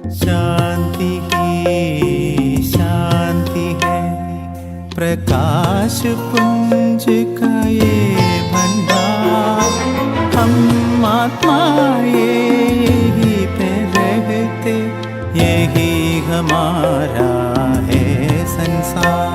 शांति ही शांति है, प्रकाश पुंज का ये भंडार। हम आत्मा यही पे रहते, यही हमारा है संसार।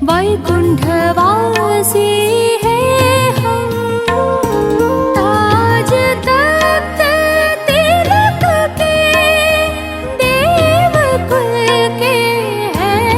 वैकुंठवासी है हम, ताज तख्त तिलक के देवकुल के हैं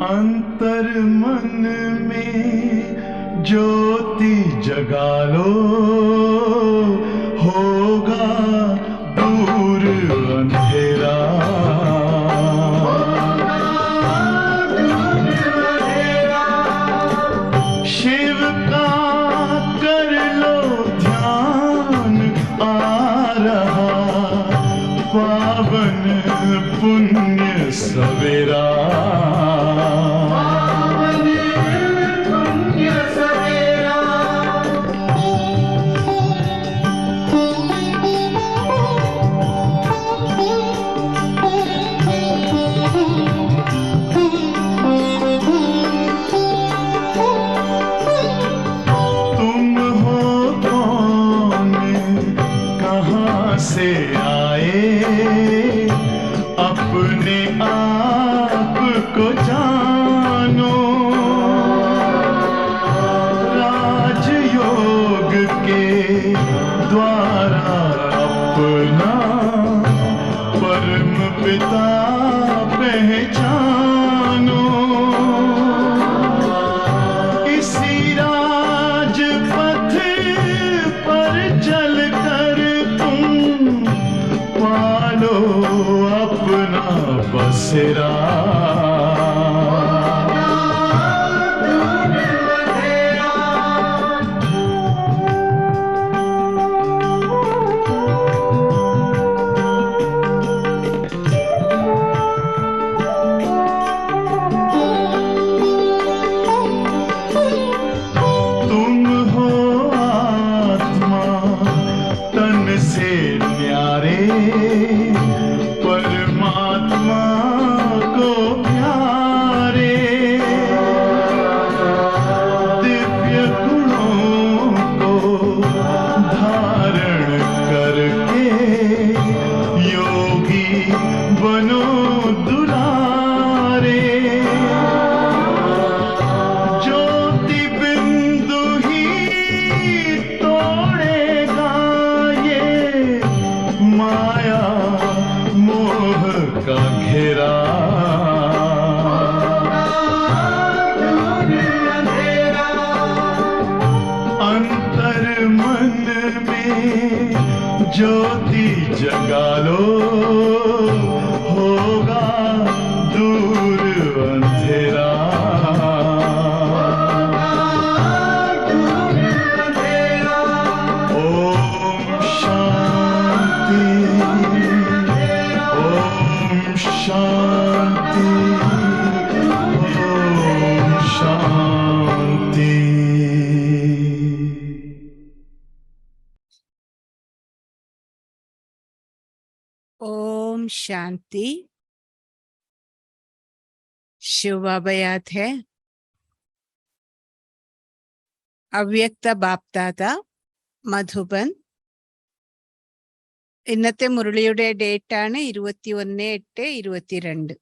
अंतर मन में ज्योति जगा लो, होगा दूर अंधेरा। शिव का कर लो ध्यान, आ रहा पावन पुण्य सवेरा। से आए अपने आप को जानो, अपना परम पिता पहचानो। इसी राजपथ पर चलकर तुम पालो अपना बसेरा। तुम हो आत्मा तन से न्यारे, परमात्मा को प्यारे। दिव्य गुणों को धारण करके योगी बनो दुलारे। ज्योति बिंदु ही तोड़ेगा ये माया मोह का घेरा। अंतर मन में ज्योति जगा लो, होगा दूर अंधेरा। ओम शांति, ओम शांति, ओम शांति। ओम शांति। शिव बाबा याद है, അവ്യക്ത ബാപ്ദാദ മധുബൻ. ഇന്നത്തെ മുരളിയുടെ ഡേറ്റ് ആണ് 21/8/22.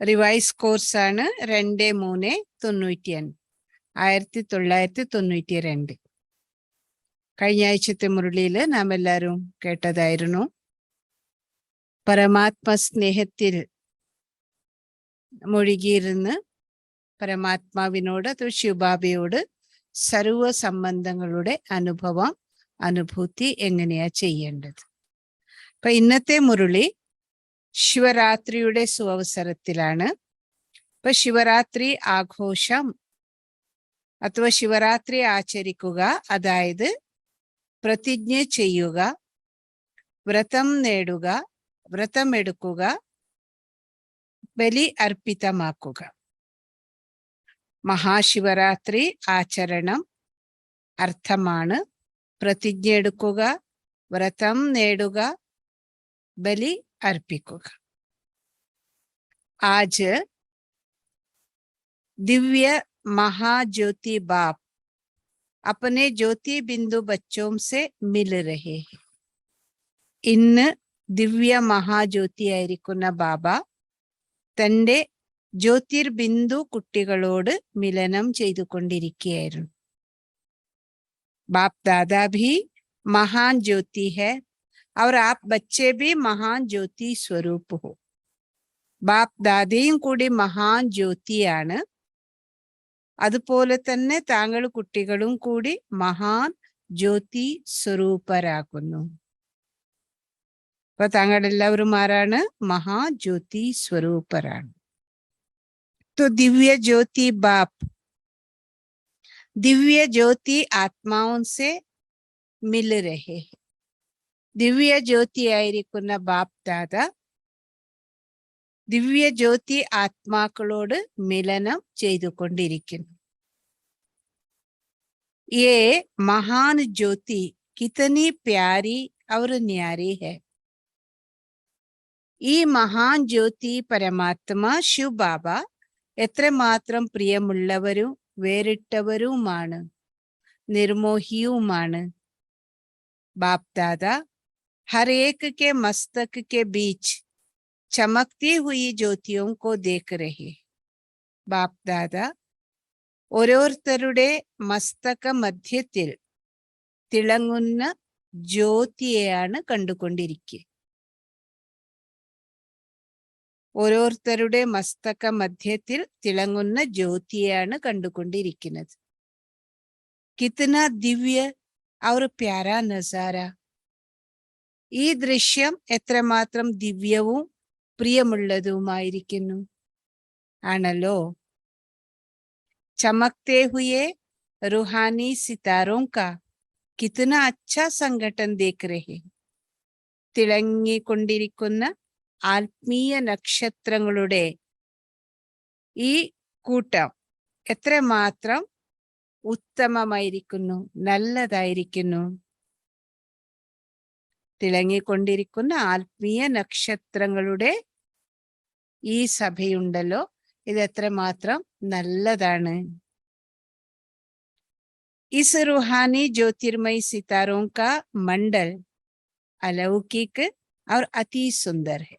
റിവൈസ് കോഴ്സ് ആണ് 23/95 1992. കഴിഞ്ഞ ആഴ്ചത്തെ മുരളിയിൽ നാം എല്ലാവരും കേട്ടതായിരുന്നു. പരമാത്മ സ്നേഹത്തിൽ മുഴുകിയിരുന്ന് പരമാത്മാവിനോട് അതോ ശിവബാബയോട് സർവ സംബന്ധങ്ങളുടെ അനുഭൂതി എങ്ങനെയാ ചെയ്യേണ്ടത്. അപ്പൊ ഇന്നത്തെ മുരളി ശിവരാത്രിയുടെ സുവസരത്തിലാണ്. ഇപ്പൊ ശിവരാത്രി ആഘോഷം അഥവാ ശിവരാത്രി ആചരിക്കുക, അതായത് പ്രതിജ്ഞ ചെയ്യുക, വ്രതം നേടുക, വ്രതമെടുക്കുക, ബലി അർപ്പിതമാക്കുക. മഹാശിവരാത്രി ആചരണം അർത്ഥമാണ് പ്രതിജ്ഞ എടുക്കുക, വ്രതം നേടുക, ബലി अर्पिക്കുക. आज दिव्य महाज्योति बाप अपने ज्योति बिंदु बच्चों से मिल रहे हैं. ഇന്ന് ദിവ്യ മഹാജ്യോതിയായിരിക്കുന്ന ബാബ തൻ്റെ ജ്യോതിർബിന്ദു കുട്ടികളോട് മിലനം ചെയ്തുകൊണ്ടിരിക്കുകയായിരുന്നു. ബാപ്പ് ദാദാ ഭി മഹാൻ ജ്യോതി ഹൈ और आप बच्चे भी महान ज्योति स्वरूप हो. ബാപ്പ് ദാദയും കൂടി മഹാൻ ജ്യോതിയാണ്. അതുപോലെ തന്നെ താങ്കൾ കുട്ടികളും കൂടി മഹാൻ ജ്യോതി സ്വരൂപരാകുന്നു. അപ്പൊ താങ്കൾ എല്ലാവരും ആരാണ്? മഹാജ്യോതി സ്വരൂപരാണ്. तो दिव्य ज्योति बाप दिव्य ज्योति आत्माओं से मिल रहे हैं. ദിവ്യ ജ്യോതിയായിരിക്കുന്ന ബാപ്പ് ദാദ ദിവ്യ ജ്യോതി ആത്മാക്കളോട് മിലനം ചെയ്തുകൊണ്ടിരിക്കുന്നു. ये महान ज्योति कितनी प्यारी और न्यारी है. ഈ മഹാൻ ജ്യോതി പരമാത്മ ശിവ് ബാബ എത്രമാത്രം പ്രിയമുള്ളവരും വേറിട്ടവരുമാണ്, നിർമോഹിയുമാണ്. ബാപ്പ് ദാദ हर एक के मस्तक के बीच चमकती हुई ज्योतियों को देख रहे. ബാപ്പ് ദാദ ഓരോരുത്തരുടെ മസ്തക മധ്യത്തിൽ തിളങ്ങുന്ന ജ്യോതിയെയാണ് കണ്ടുകൊണ്ടിരിക്കുക. ഓരോരുത്തരുടെ മസ്തക മധ്യത്തിൽ തിളങ്ങുന്ന ജ്യോതിയെയാണ് കണ്ടുകൊണ്ടിരിക്കുന്നത്. കിतना ദിവ്യ और प्यारा നസാര. ഈ ദൃശ്യം എത്രമാത്രം ദിവ്യവും പ്രിയമുള്ളതുമായിരിക്കുന്നു. ആണല്ലോ. चमकते हुए रूहानी सितारों का कितना अच्छा संगठन देख रहे. തിളങ്ങിക്കൊണ്ടിരിക്കുന്ന ആത്മീയ നക്ഷത്രങ്ങളുടെ ഈ കൂട്ടം എത്രമാത്രം ഉത്തമമായിരിക്കുന്നു, നല്ലതായിരിക്കുന്നു. തിളങ്ങിക്കൊണ്ടിരിക്കുന്ന ആത്മീയ നക്ഷത്രങ്ങളുടെ ഈ സഭയുണ്ടല്ലോ, ഇത് എത്രമാത്രം നല്ലതാണ്. इस रूहानी ज्योतिर्मय सितारों का मंडल अलौकिक और अति सुंदर है.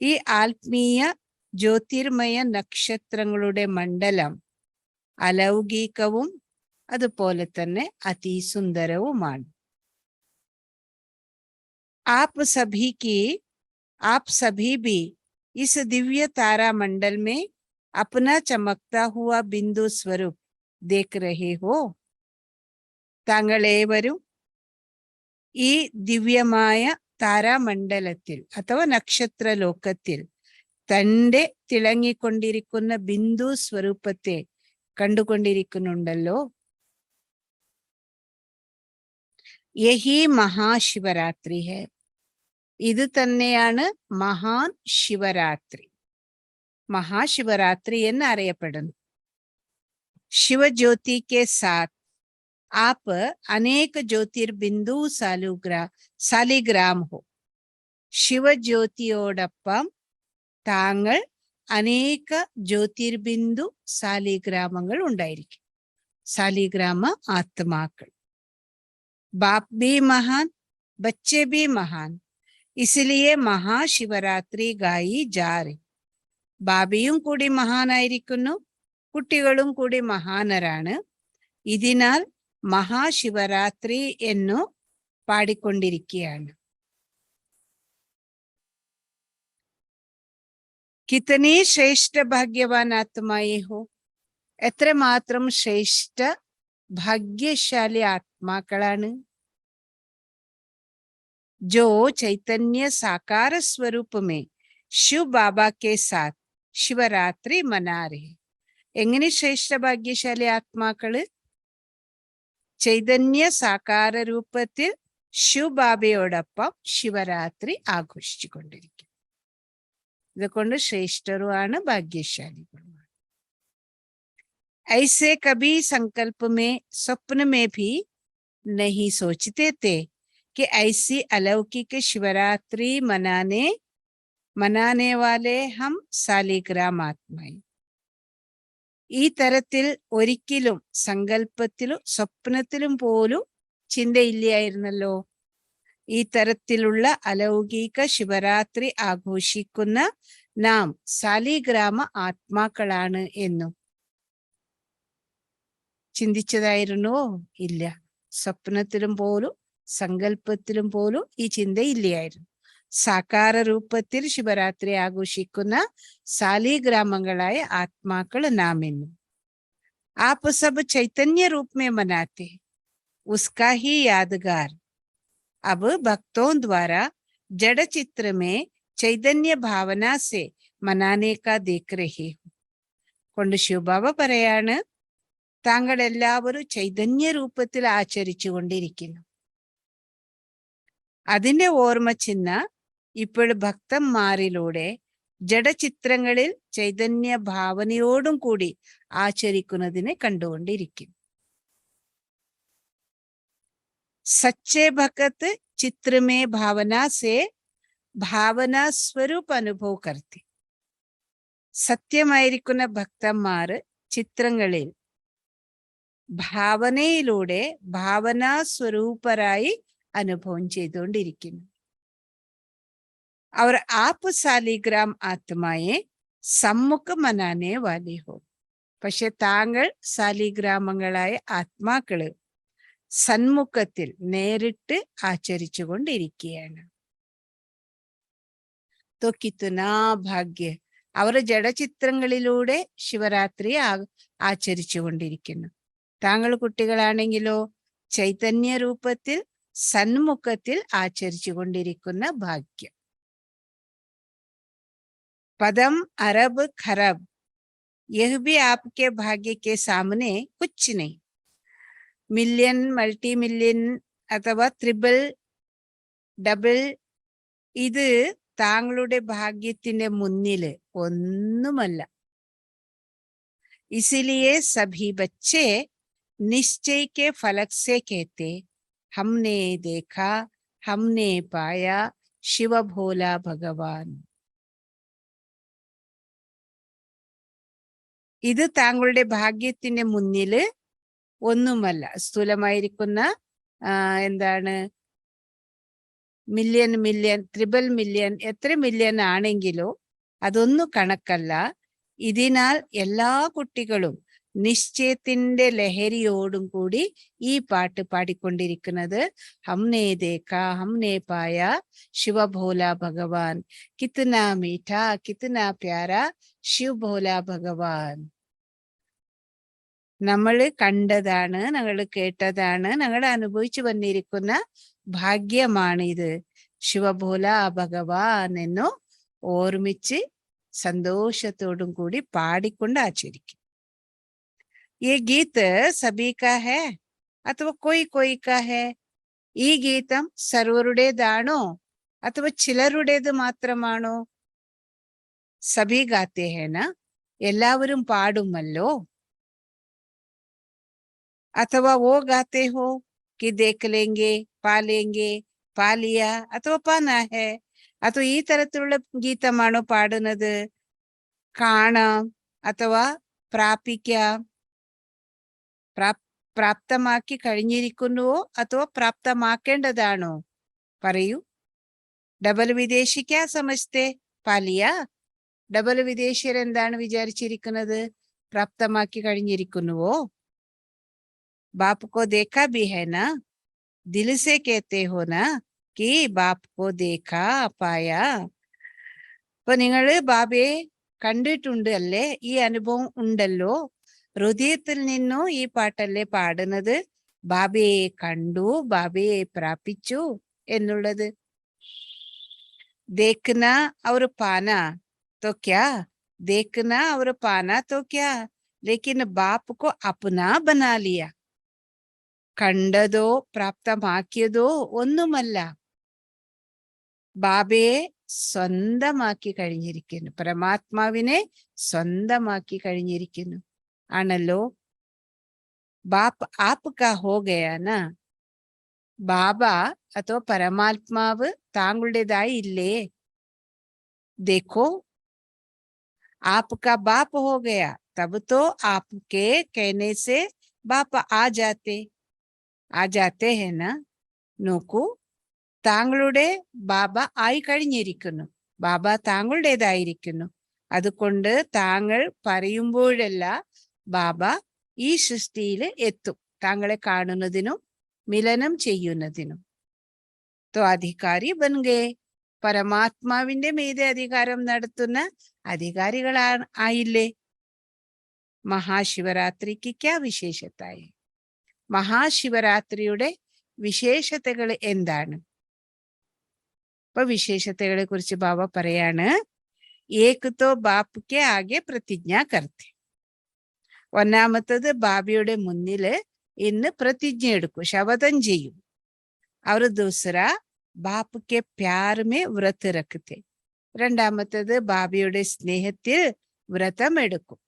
ഈ ആത്മീയ ജ്യോതിർമയ നക്ഷത്രങ്ങളുടെ മണ്ഡലം അലൗകികവും അതുപോലെ തന്നെ അതിസുന്ദരവുമാണ്. आप सभी भी इस दिव्य तारा मंडल में अपना चमकता हुआ बिंदु स्वरूप देख रहे हो. താങ്കൾ ഏവരും ഈ ദിവ്യമായ താരാമണ്ഡലത്തിൽ അഥവാ നക്ഷത്ര ലോകത്തിൽ തന്റെ തിളങ്ങിക്കൊണ്ടിരിക്കുന്ന ബിന്ദു സ്വരൂപത്തെ കണ്ടുകൊണ്ടിരിക്കുന്നുണ്ടല്ലോ. യഹി മഹാശിവരാത്രി ഹെ. ഇത് തന്നെയാണ് മഹാൻ ശിവരാത്രി. മഹാശിവരാത്രി എന്ന് അറിയപ്പെടുന്നു. ശിവജ്യോതി കെ സാത്ത് आप अनेक ज्योतिर्बिंदु സാലിഗ്രാം ഹോ. ശിവജ്യോതിയോടൊപ്പം താങ്കൾ അനേക ജ്യോതിർബിന്ദു സാലിഗ്രാമങ്ങൾ ഉണ്ടായിരിക്കും. സാലിഗ്രാമ ആത്മാക്കൾ. ബാപ്പ് ഭി മഹാൻ, ബच्चे भी महान, इसलिए മഹാശിവരാത്രി ഗായി ജാ രഹി. ബാബയും കൂടി മഹാനായിരിക്കുന്നു, കുട്ടികളും കൂടി മഹാനരാണ്. ഇതിനാൽ മഹാശിവരാത്രി എന്നു പാടിക്കൊണ്ടിരിക്കുകയാണ്. കിതനി ശ്രേഷ്ഠ ഭാഗ്യവാൻ ആത്മായേ ഹോ. എത്രമാത്രം ശ്രേഷ്ഠ ഭാഗ്യശാലി ആത്മാക്കളാണ്. जो चैतन्य साकार स्वरूप में शिव बाबा के साथ शिवरात्रि मना रहे. എങ്ങനെ ശ്രേഷ്ഠ ഭാഗ്യശാലി ആത്മാക്കള്? ചൈതന്യ സാകാര രൂപത്തിൽ ശിവബാബയോടൊപ്പം ശിവരാത്രി ആഘോഷിച്ചുകൊണ്ടിരിക്കും. ഇതുകൊണ്ട് ശ്രേഷ്ഠരുമാണ്, ഭാഗ്യശാലികളുമാണ്. ऐसे कभी संकल्प में स्वप्न में भी नहीं सोचते थे कि ऐसी अलौकिक शिवरात्रि मनाने वाले हम सालिग्राम आत्माएं. ഈ തരത്തിൽ ഒരിക്കലും സങ്കല്പത്തിലും സ്വപ്നത്തിലും പോലും ചിന്തയില്ലായിരുന്നല്ലോ. ഈ തരത്തിലുള്ള അലൗകിക ശിവരാത്രി ആഘോഷിക്കുന്ന നാം സാലിഗ്രാമ ആത്മാക്കളാണ് എന്നും ചിന്തിച്ചതായിരുന്നോ? ഇല്ല. സ്വപ്നത്തിലും പോലും സങ്കല്പത്തിലും പോലും ഈ ചിന്തയില്ലായിരുന്നു. സാകാര രൂപത്തിൽ ശിവരാത്രി ആഘോഷിക്കുന്ന സാലിഗ്രാമങ്ങളായ ആത്മാക്കൾ നാം എന്നും. आप सब चैतन्य रूप में मनाते, उसका ही यादगार अब भक्तों द्वारा जड़ चित्र में चैतन्य भावना से मनाने का देख रहे हो. കൊണ്ട് ശിവബാബ പറയാണ്, താങ്കൾ എല്ലാവരും ചൈതന്യ രൂപത്തിൽ ആചരിച്ചു കൊണ്ടിരിക്കുന്നു. അതിന്റെ ഓർമ്മ ചിഹ്ന ഇപ്പോൾ ഭക്തന്മാരിലൂടെ ജഡചിത്രങ്ങളിൽ ചൈതന്യ ഭാവനയോടും കൂടി ആചരിക്കുന്നതിനെ കണ്ടുകൊണ്ടിരിക്കും. സച്ചേ ഭക്ത് ചിത്രമേ ഭാവന സേ ഭാവന സ്വരൂപ അനുഭവ കർത്തി. സത്യമായിരിക്കുന്ന ഭക്തന്മാർ ചിത്രങ്ങളിൽ ഭാവനയിലൂടെ ഭാവനാ സ്വരൂപരായി അനുഭവം ചെയ്തുകൊണ്ടിരിക്കുന്നു. और आप सालिग्राम ആത്മായെ സമ്മുഖ മനാനെ വാലി ഹോ. പക്ഷെ താങ്കൾ സാലിഗ്രാമങ്ങളായ ആത്മാക്കള് സന്മുഖത്തിൽ നേരിട്ട് ആചരിച്ചു കൊണ്ടിരിക്കുകയാണ്. तो कितना ഭാഗ്യ. അവർ ജഡചിത്രങ്ങളിലൂടെ ശിവരാത്രി ആചരിച്ചു കൊണ്ടിരിക്കുന്നു. താങ്കൾ കുട്ടികളാണെങ്കിലോ ചൈതന്യ രൂപത്തിൽ സന്മുഖത്തിൽ ആചരിച്ചു കൊണ്ടിരിക്കുന്ന ഭാഗ്യം. पदम अरब खरब यह भी आपके भाग्य के सामने कुछ नहीं. മില്യൺ, മൾട്ടി മില്യൺ അഥവാ ട്രിപ്പിൾ, ഡബിൾ, ഇത് താങ്കളുടെ ഭാഗ്യത്തിന്റെ മുന്നില് ഒന്നുമല്ല. इसीलिए सभी बच्चे निश्चय के फलक से कहते हमने देखा हमने पाया शिव भोला भगवान. ഇത് താങ്കളുടെ ഭാഗ്യത്തിന്റെ മുന്നില് ഒന്നുമല്ല. സ്ഥൂലമായിരിക്കുന്ന എന്താണ് മില്യൺ, മില്യൺ, ട്രിപ്പിൾ മില്യൺ, എത്ര മില്യൺ ആണെങ്കിലോ അതൊന്നും കണക്കല്ല. ഇതിനാൽ എല്ലാ കുട്ടികളും നിശ്ചയത്തിന്റെ ലഹരിയോടും കൂടി ഈ പാട്ട് പാടിക്കൊണ്ടിരിക്കുന്നത് ഹംനെ ദേഖ ഹംനെ പായ ശിവ ഭോല ഭഗവാൻ, കിത്നാ മീഠ കിത്നാ പ്യാര ശിവ ഭോല ഭഗവാൻ. നമ്മൾ കണ്ടതാണ്, ഞങ്ങൾ കേട്ടതാണ്, ഞങ്ങൾ അനുഭവിച്ചു വന്നിരിക്കുന്ന ഭാഗ്യമാണ് ഇത്. ശിവഭോല ഭഗവാൻ എന്നു ഓർമ്മിച്ച് സന്തോഷത്തോടും കൂടി പാടിക്കൊണ്ട് ആചരിക്കും. ഈ ഗീത് സബീ കാ ഹേ അഥവാ കോയി കോയി കാ ഹേ? ഈ ഗീതം സർവരുടേതാണോ അഥവാ ചിലരുടേത് മാത്രമാണോ? സബീ ഗാത്തെ ഹേന, എല്ലാവരും പാടുമല്ലോ. अथवा वो गाते हो कि देख लेंगे पा लेंगे पा लिया अथवा पाना है, अथवा ഈ തരത്തിലുള്ള ഗീതമാണോ പാടുന്നത്? കാണാം അഥവാ പ്രാപിക്കാം, പ്രാപ്തമാക്കി കഴിഞ്ഞിരിക്കുന്നുവോ അഥവാ പ്രാപ്തമാക്കേണ്ടതാണോ? പറയൂ. ഡബൽ വിദേശി ക്യാ സമജ്തേ? പാലിയ. ഡബൽ വിദേശിയർ എന്താണ് വിചാരിച്ചിരിക്കുന്നത്? പ്രാപ്തമാക്കി കഴിഞ്ഞിരിക്കുന്നുവോ? बाप को देखा भी है ना, दिल से कहते हो ना कि बाप को देखा पाया. അപ്പൊ നിങ്ങള് ബാബയെ കണ്ടിട്ടുണ്ട് അല്ലേ? ഈ അനുഭവം ഉണ്ടല്ലോ. ഹൃദയത്തിൽ നിന്നും ഈ പാട്ടല്ലേ പാടുന്നത്? ബാബയെ കണ്ടു, ബാബയെ പ്രാപിച്ചു എന്നുള്ളത്. ദേഖ്ന और पाना तो क्या, देखना और पाना तो क्या, लेकिन बाप को अपना बना लिया. കണ്ടതോ പ്രാപ്തമാക്കിയതോ ഒന്നുമല്ല, ബാബയെ സ്വന്തമാക്കി കഴിഞ്ഞിരിക്കുന്നു, പരമാത്മാവിനെ സ്വന്തമാക്കി കഴിഞ്ഞിരിക്കുന്നു ആണല്ലോ. ബാപ്പ് ആപ് കാ ഹോ ഗയാന, ബാബ അഥവാ പരമാത്മാവ് താങ്കളുടേതായി ഇല്ലേ? देखो आपका बाप हो गया तब तो आपके कहने से बाप आ जाते हैं ना. നോക്കൂ, താങ്കളുടെ ബാബ ആയി കഴിഞ്ഞിരിക്കുന്നു, ബാബ താങ്കളുടേതായിരിക്കുന്നു. അതുകൊണ്ട് താങ്കൾ പറയുമ്പോഴെല്ലാം ബാബ ഈ സൃഷ്ടിയിൽ എത്തും, താങ്കളെ കാണുന്നതിനും മിലനം ചെയ്യുന്നതിനും. तो अधिकारी बन गए, പരമാത്മാവിന്റെ മീതെ അധികാരം നടത്തുന്ന അധികാരികളായില്ലേ. മഹാശിവരാത്രിക്ക് ക്യാ വിശേഷത്തായി? മഹാശിവരാത്രിയുടെ വിശേഷതകൾ എന്താണ്? ഇപ്പൊ വിശേഷതകളെ കുറിച്ച് ബാബ പറയാണ്. ഏക് തോ ബാപ്പ് കെ ആകെ പ്രതിജ്ഞ കർത്തെ. ഒന്നാമത്തത് ബാബയുടെ മുന്നില് ഇന്ന് പ്രതിജ്ഞ എടുക്കും, ശപഥം ചെയ്യും. അവർ ദൂസറ bap K Pyaar may Vrat രഖത്തെ. രണ്ടാമത്തത് ബാബയുടെ സ്നേഹത്തിൽ വ്രതം എടുക്കും.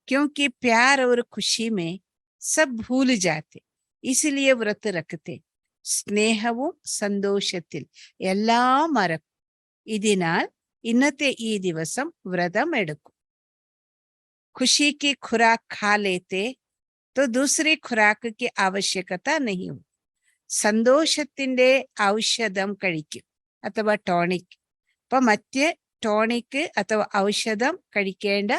क्योंकि प्यार और खुशी में सब भूल जाते, इसलिए व्रत रखते. സ്നേഹവും സന്തോഷത്തിൽ എല്ലാം മറക്കും. ഇതിനാൽ ഇന്നത്തെ ഈ ദിവസം വ്രതം എടുക്കും. खुशी की खुराक खा लेते तो दूसरी खुराक की आवश्यकता नहीं हो. സന്തോഷത്തിന്റെ ഔഷധം കഴിക്കും അഥവാ ടോണിക്. അപ്പൊ മറ്റ് ടോണിക് അഥവാ ഔഷധം കഴിക്കേണ്ട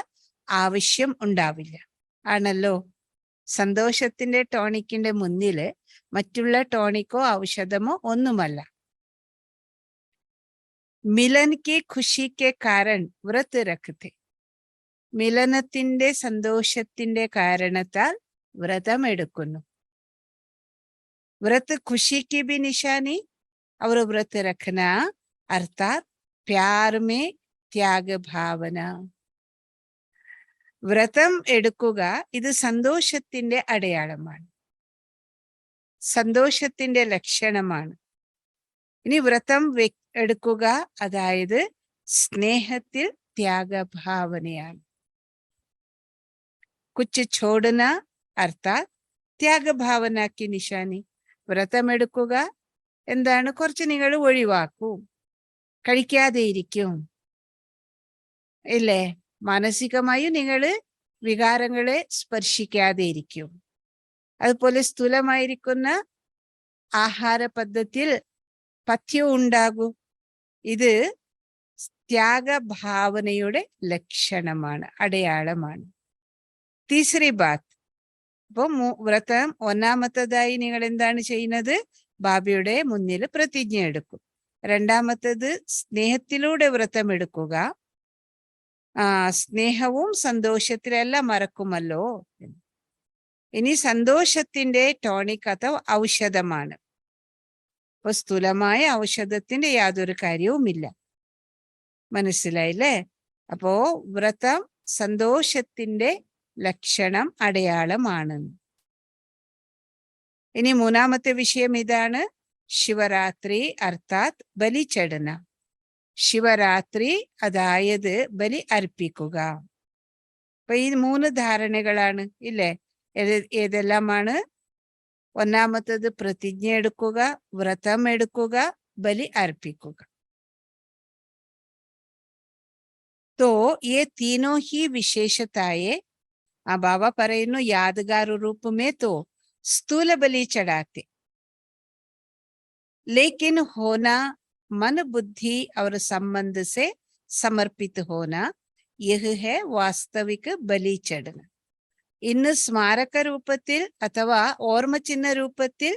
ആവശ്യം ഉണ്ടാവില്ല ആണല്ലോ. സന്തോഷത്തിന്റെ ടോണിക്കിന്റെ മുന്നില് മറ്റുള്ള ടോണിക്കോ ഔഷധമോ ഒന്നുമല്ല. മിലൻ കി ഖുഷി കെ കാരൺ വ്രത് രഖ്തെ. മിലനത്തിന്റെ സന്തോഷത്തിന്റെ കാരണത്താൽ വ്രതം എടുക്കുന്നു. व्रत खुशी की भी निशानी और व्रत रखना अर्थात प्यार में त्याग भावന. വ്രതം എടുക്കുക ഇത് സന്തോഷത്തിന്റെ അടയാളമാണ്, സന്തോഷത്തിന്റെ ലക്ഷണമാണ്. ഇനി വ്രതം എടുക്കുക അതായത് സ്നേഹത്തിൽ ത്യാഗഭാവനയാണ്. കുച്ച് ഛോഡന അർത്ഥാത് ത്യാഗഭാവന की निशानी. വ്രതമെടുക്കുക എന്താണ്? കുറച്ച് നിങ്ങൾ ഒഴിവാക്കും, കഴിക്കാതെ ഇരിക്കും, ഇല്ലേ? മാനസികമായും നിങ്ങൾ വികാരങ്ങളെ സ്പർശിക്കാതെ ഇരിക്കും. അതുപോലെ സ്ഥൂലമായിരിക്കുന്ന ആഹാര പദ്ധതിയിൽ പഥ്യം ഉണ്ടാകും. ഇത് ത്യാഗഭാവനയുടെ ലക്ഷണമാണ്, അടയാളമാണ്. തീസരി ബാത്ത്. അപ്പൊ വ്രതം ഒന്നാമത്തതായി നിങ്ങൾ എന്താണ് ചെയ്യുന്നത്? ബാബയുടെ മുന്നിൽ പ്രതിജ്ഞ എടുക്കും. രണ്ടാമത്തത് സ്നേഹത്തിലൂടെ വ്രതം എടുക്കുക. സ്നേഹവും സന്തോഷത്തിലെല്ലാം മറക്കുമല്ലോ. ഇനി സന്തോഷത്തിന്റെ ടോണിക് അഥവാ ഔഷധമാണ്. അപ്പൊ സ്ഥൂലമായ ഔഷധത്തിന്റെ യാതൊരു കാര്യവുമില്ല. മനസ്സിലായില്ലേ? അപ്പോ വ്രതം സന്തോഷത്തിന്റെ ലക്ഷണം, അടയാളമാണ്. ഇനി മൂന്നാമത്തെ വിഷയം ഇതാണ്, ശിവരാത്രി അർത്ഥാത് ബലിചടന. ശിവരാത്രി അതായത് ബലി അർപ്പിക്കുക. അപ്പൊ ഈ 3 ധാരണകളാണ്, ഇല്ലേ? ഏതെല്ലാമാണ്? ഒന്നാമത്തത് പ്രതിജ്ഞ എടുക്കുക, വ്രതം എടുക്കുക, ബലി അർപ്പിക്കുക. तो ये तीनों ही विशेषताएं बाबा പറയുന്നു यादगार रूप में तो स्थूल बलि चढ़ाते, लेकिन होना मन बुद्धि और संबंध से समर्पित होना यह है वास्तविक बलि चढ़ना. ഇന്ന് സ്മാരക രൂപത്തിൽ അഥവാ ഓർമ്മ ചിഹ്ന രൂപത്തിൽ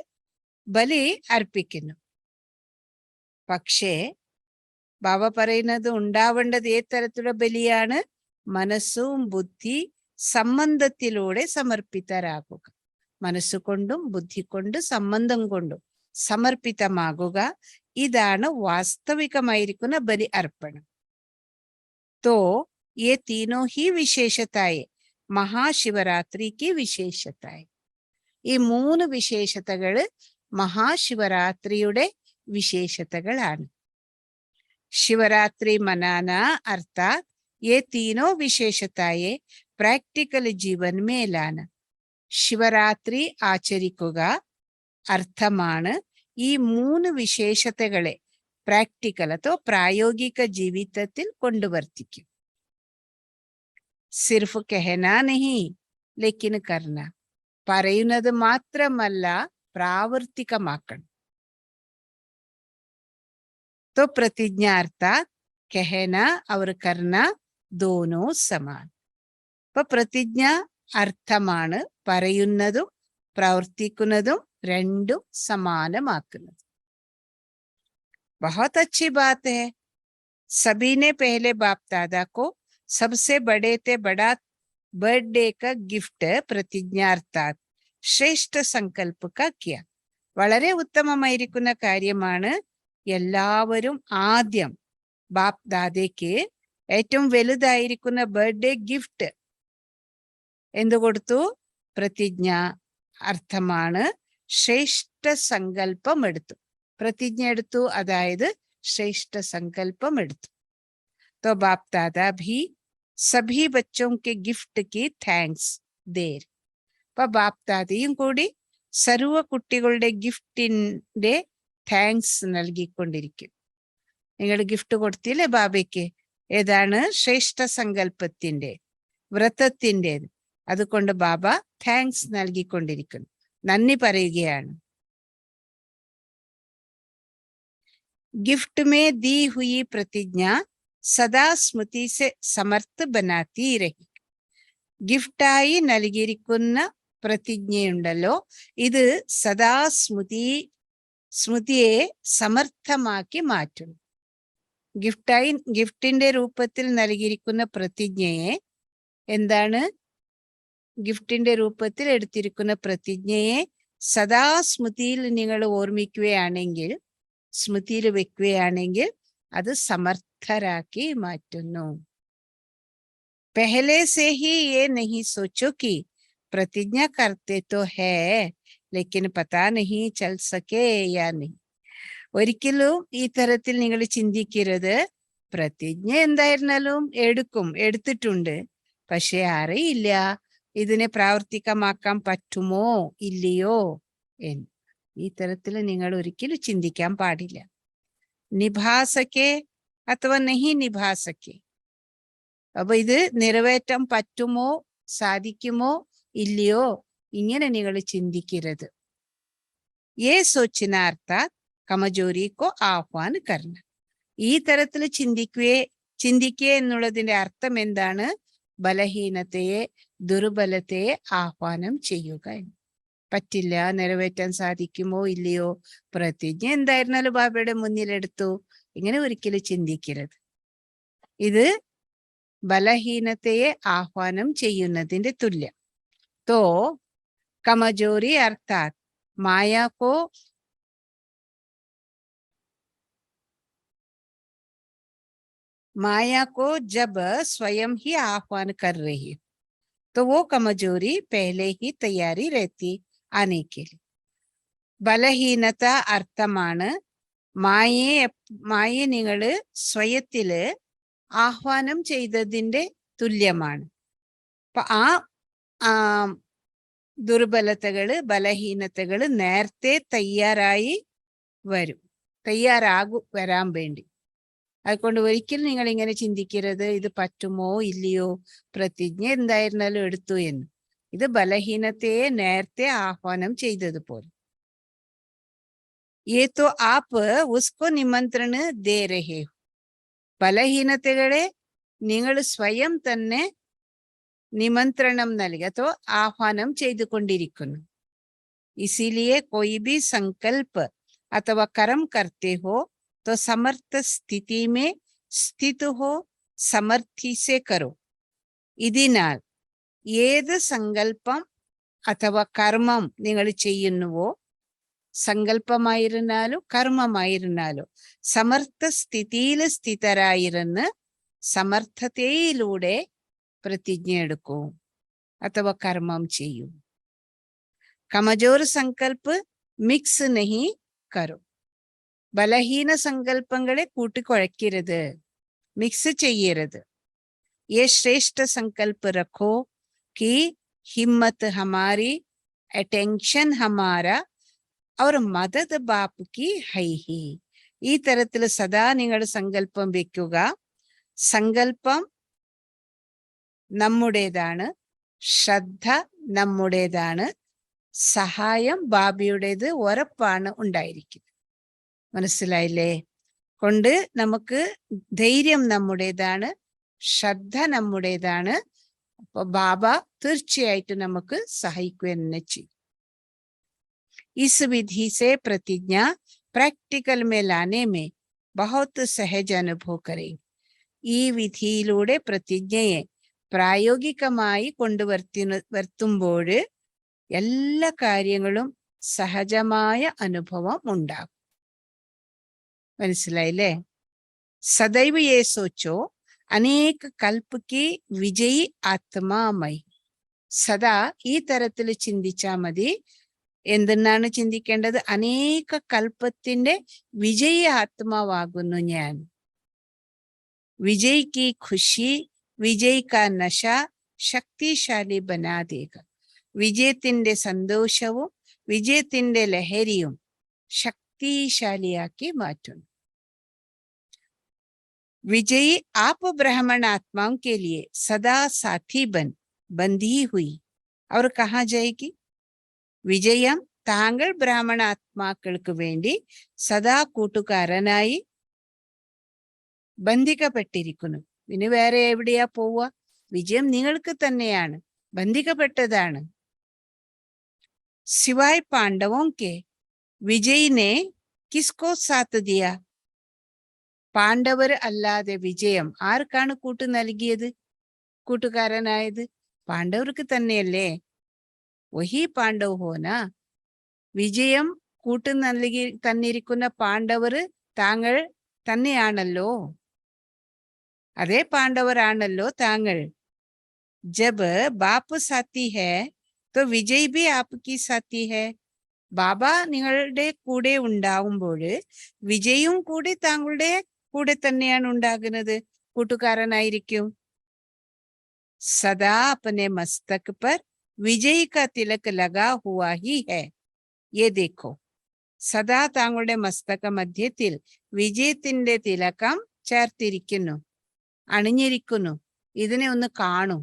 ബലി അർപ്പിക്കുന്നു. പക്ഷേ ബാബ പറയുന്നത് ഉണ്ടാവേണ്ടത് ഏത് തരത്തിലുള്ള ബലിയാണ്? മനസ്സും ബുദ്ധി സംബന്ധത്തിലൂടെ സമർപ്പിതരാകുക. മനസ്സുകൊണ്ടും ബുദ്ധി കൊണ്ടും സംബന്ധം കൊണ്ടും സമർപ്പിതമാകുക. ഇതാണ് വാസ്തവികമായിരിക്കുന്ന ബലി അർപ്പണം. तो ये तीनों ही विशेषताएं മഹാശിവരാത്രി की വിശേഷതായി. ഈ 3 വിശേഷതകള് മഹാശിവരാത്രിയുടെ വിശേഷതകളാണ്. शिवरात्रि मनाना अर्थात ये तीनों विशेषताएं प्रैक्टिकल जीवन में लाना. ശിവരാത്രി ആചരിക്കുക അർത്ഥമാണ് ഈ 3 വിശേഷതകളെ പ്രാക്ടിക്കൽ അഥവാ പ്രായോഗിക ജീവിതത്തിൽ കൊണ്ടുവർത്തിക്കും. സിർഫ് കഹനാ നഹി ലേക്കിൻ കർണ. പറയുന്നത് മാത്രമല്ല, പ്രാവർത്തികമാക്കണം. तो प्रतिज्ञा अर्थात कहना और करना दोनों समान. അപ്പൊ പ്രതിജ്ഞ അർത്ഥമാണ് പറയുന്നതും പ്രവർത്തിക്കുന്നതും രണ്ടും സമാനമാക്കുന്നത്. बहुत अच्छी बात है. सभी ने पहले बाप दादा को सबसे बड़े ते बड़ा बर्थडे का गिफ्ट प्रतिज्ञा अर्थात श्रेष्ठ संकल्प का किया. വളരെ ഉത്തമമായിരിക്കുന്ന കാര്യമാണ്. എല്ലാവരും ആദ്യം ബാപ്പ് ദാദയ്ക്ക് ഏറ്റവും വലുതായിരിക്കുന്ന ബർത്ത്ഡേ ഗിഫ്റ്റ് എന്ത് കൊടുത്തു? പ്രതിജ്ഞ അർത്ഥമാണ് ശ്രേഷ്ഠ സങ്കല്പം എടുത്തു. പ്രതിജ്ഞ എടുത്തു, അതായത് ശ്രേഷ്ഠ സങ്കല്പം എടുത്തു. तो बाप दादा भी सभी बच्चों के गिफ्ट की थैंक्स देर. അപ്പൊ ബാപ്പ് ദാദയും കൂടി സർവ കുട്ടികളുടെ ഗിഫ്റ്റിന്റെ താങ്ക്സ് നൽകിക്കൊണ്ടിരിക്കും. നിങ്ങൾ ഗിഫ്റ്റ് കൊടുത്തില്ലേ ബാബയ്ക്ക്? ഏതാണ്? ശ്രേഷ്ഠ സങ്കല്പത്തിന്റെ, വ്രതത്തിൻ്റെത്. അതുകൊണ്ട് ബാബ താങ്ക്സ് നൽകിക്കൊണ്ടിരിക്കുന്നു, നന്ദി പറയുകയാണ്. गिफ्ट में दी हुई प्रतिज्ञा सदा स्मृति से समर्थ बनाती रही. ഗിഫ്റ്റായി നൽകിയിരിക്കുന്ന പ്രതിജ്ഞയുണ്ടല്ലോ, ഇത് സദാ സ്മൃതിയെ സമർത്ഥമാക്കി മാറ്റുന്നു. ഗിഫ്റ്റിന്റെ രൂപത്തിൽ നൽകിയിരിക്കുന്ന പ്രതിജ്ഞയെ എന്താണ്? ഗിഫ്റ്റിന്റെ രൂപത്തിൽ എടുത്തിരിക്കുന്ന പ്രതിജ്ഞയെ സദാ സ്മൃതിയിൽ നിങ്ങൾ ഓർമ്മിക്കുകയാണെങ്കിൽ, സ്മൃതിയിൽ വെക്കുകയാണെങ്കിൽ അത് സമർത്ഥരാക്കി മാറ്റുന്നു. पहले से ही ये नहीं सोचो कि प्रतिज्ञा करते तो है लेकिन पता नहीं चल सके या नहीं. ഒരിക്കലും ഈ തരത്തിൽ നിങ്ങൾ ചിന്തിക്കരുത്, പ്രതിജ്ഞ എന്തായിരുന്നാലും എടുത്തിട്ടുണ്ട്, പക്ഷെ അറിയില്ല ഇതിനെ പ്രാവർത്തികമാക്കാൻ പറ്റുമോ ഇല്ലയോ എന്ന്. ഈ തരത്തിൽ നിങ്ങൾ ഒരിക്കലും ചിന്തിക്കാൻ പാടില്ല. നിഭാസക്കെ അഥവാ നഹി നിഭാസക്കെ, അപ്പൊ ഇത് നിറവേറ്റാൻ പറ്റുമോ സാധിക്കുമോ ഇല്ലയോ ഇങ്ങനെ നിങ്ങൾ ചിന്തിക്കരുത്. ഏ സോച്ചിനാർത്ഥ കമജോരിക്കോ ആഹ്വാൻ കർണ. ഈ തരത്തിൽ ചിന്തിക്കുക എന്നുള്ളതിന്റെ അർത്ഥം എന്താണ്? ബലഹീനതയെ, ദുർബലതയെ ആഹ്വാനം ചെയ്യുക. പറ്റില്ല, നിറവേറ്റാൻ സാധിക്കുമോ ഇല്ലയോ, പ്രതിജ്ഞ എന്തായിരുന്നാലും ബാബയുടെ മുന്നിലെടുത്തു, ഇങ്ങനെ ഒരിക്കലും ചിന്തിക്കരുത്. ഇത് ബലഹീനതയെ ആഹ്വാനം ചെയ്യുന്നതിന്റെ തുല്യം. तो कमजोरी अर्थात माया को जब स्वयं ही आह्वान कर रही हो तो वो कमजोरी पहले ही तैयारी रहती आने के लिए. ബലഹീനത അർത്ഥമാണ് മായയെ നിങ്ങൾ സ്വയത്തില് ആഹ്വാനം ചെയ്തതിന്റെ തുല്യമാണ്. അപ്പൊ ആ ദുർബലതകള്, ബലഹീനതകള് നേരത്തെ വരാൻ വേണ്ടി. അതുകൊണ്ട് ഒരിക്കലും നിങ്ങൾ ഇങ്ങനെ ചിന്തിക്കരുത്, ഇത് പറ്റുമോ ഇല്ലയോ, പ്രതിജ്ഞ എന്തായിരുന്നാലും എടുത്തു എന്ന്. ഇത് ബലഹീനതയെ നേരത്തെ ആഹ്വാനം ചെയ്തതുപോലെ. ये तो आप उसको निमंत्रण दे रहे हो. ബലഹീനതകളെ നിങ്ങൾ സ്വയം തന്നെ നിമന്ത്രണം നൽകി അഥവാ ആഹ്വാനം ചെയ്തുകൊണ്ടിരിക്കുന്നു. इसीलिए कोई भी संकल्प अथवा कर्म करते हो तो समर्थ स्थिति में स्थित हो, समर्थी से करो. ഇതിനാൽ ഏത് സങ്കല്പം അഥവാ കർമ്മം നിങ്ങൾ ചെയ്യുന്നുവോ, സങ്കല്പമായിരുന്നാലും കർമ്മമായിരുന്നാലും സമർത്ഥ സ്ഥിതിയിൽ സ്ഥിതരായിരുന്ന് സമർത്ഥതയിലൂടെ പ്രതിജ്ഞ എടുക്കൂ അഥവാ കർമ്മം ചെയ്യൂ. കമജോർ സങ്കല്പ് മിക്സ് നഹി കരോ. ബലഹീന സങ്കല്പങ്ങളെ കൂട്ടിക്കുഴക്കരുത്, മിക്സ് ചെയ്യരുത്. ये श्रेष्ठ संकल्प रखो कि हिम्मत हमारी, अटेंशन हमारा और मदद बाप की है ही. ഈ തരത്തിൽ സദാ നിങ്ങൾ സങ്കല്പം വെക്കുക. സങ്കല്പം നമ്മുടേതാണ്, ശ്രദ്ധ നമ്മുടേതാണ്, സഹായം ബാബയുടേത് ഉറപ്പാണ് ഉണ്ടായിരിക്കുന്നത്. മനസ്സിലായില്ലേ? കൊണ്ട് നമുക്ക് ധൈര്യം നമ്മുടേതാണ്, ശ്രദ്ധ നമ്മുടേതാണ്. അപ്പൊ ബാബ തീർച്ചയായിട്ടും നമുക്ക് സഹായിക്കുക തന്നെ ചെയ്യും. इस विधि से प्रतिज्ञा प्रैक्टिकल में लाने में बहुत सहज अनुभव करें. ഈ വിധിയിലൂടെ പ്രതിജ്ഞയെ പ്രായോഗികമായി കൊണ്ടുവരുത്തുമ്പോൾ എല്ലാ കാര്യങ്ങളും സഹജമായ അനുഭവം ഉണ്ടാകും. മനസ്സിലായില്ലേ? സദൈവ യേ സോച്ചോ അനേക കൽപ്പ കി വിജയി ആത്മാമയി. സദാ ഈ തരത്തിൽ ചിന്തിച്ചാൽ മതി. എന്തെന്നാണ് ചിന്തിക്കേണ്ടത്? അനേക കൽപ്പത്തിന്റെ വിജയി ആത്മാവാകുന്നു ഞാൻ. വിജയ് കി ഖുഷി, വിജയ് കാ നശ ശക്തിശാലി ബനാ ദേഗ. വിജയത്തിന്റെ സന്തോഷവും വിജയത്തിന്റെ ലഹരിയും ശക്തിശാലിയാക്കി മാറ്റുന്നു. विजयी आप ब्राह्मण आत्माओं के लिए सदा साथी बंधी हुई और कहाँ जाएगी? വിജയം താങ്കൾ ബ്രാഹ്മണ ആത്മാക്കൾക്ക് വേണ്ടി സദാ കൂട്ടുകാരനായി ബന്ധിക്കപ്പെട്ടിരിക്കുന്നു. ഇനി വേറെ എവിടെയാ പോവുക? വിജയം നിങ്ങൾക്ക് തന്നെയാണ്, ബന്ധിക്കപ്പെട്ടതാണ്. सिवाय पांडवों के विजय ने किसको साथ दिया? പാണ്ഡവർ അല്ലാതെ വിജയം ആർക്കാണ് കൂട്ട് നൽകിയത്, കൂട്ടുകാരനായത്? പാണ്ഡവർക്ക് തന്നെയല്ലേ. വഹി പാണ്ഡവ് ഹോന. വിജയം കൂട്ട് നൽകി തന്നിരിക്കുന്ന പാണ്ഡവർ താങ്കൾ തന്നെയാണല്ലോ. അതേ പാണ്ഡവരാണല്ലോ താങ്കൾ. ജബ് ബാപ്പ് സാത്തി ഹേ തോ വിജയ് ഭി ആപ്കി സാത്തി ഹേ. ബാബ നിങ്ങളുടെ കൂടെ ഉണ്ടാവുമ്പോൾ വിജയും കൂടി താങ്കളുടെ കൂടെ തന്നെയാണ് ഉണ്ടാകുന്നത്, കൂട്ടുകാരനായിരിക്കും. സദാ അപ്പനെ മസ്തക് പർ വിജയ് കാ തിലക് ലഗാ ഹുവാ ഹി ഹൈ. യേ ദേഖോ. സദാ താങ്കളുടെ മസ്തക മധ്യത്തിൽ വിജയത്തിന്റെ തിലകം ചേർത്തിരിക്കുന്നു, അണിഞ്ഞിരിക്കുന്നു. ഇതിനെ ഒന്ന് കാണൂ.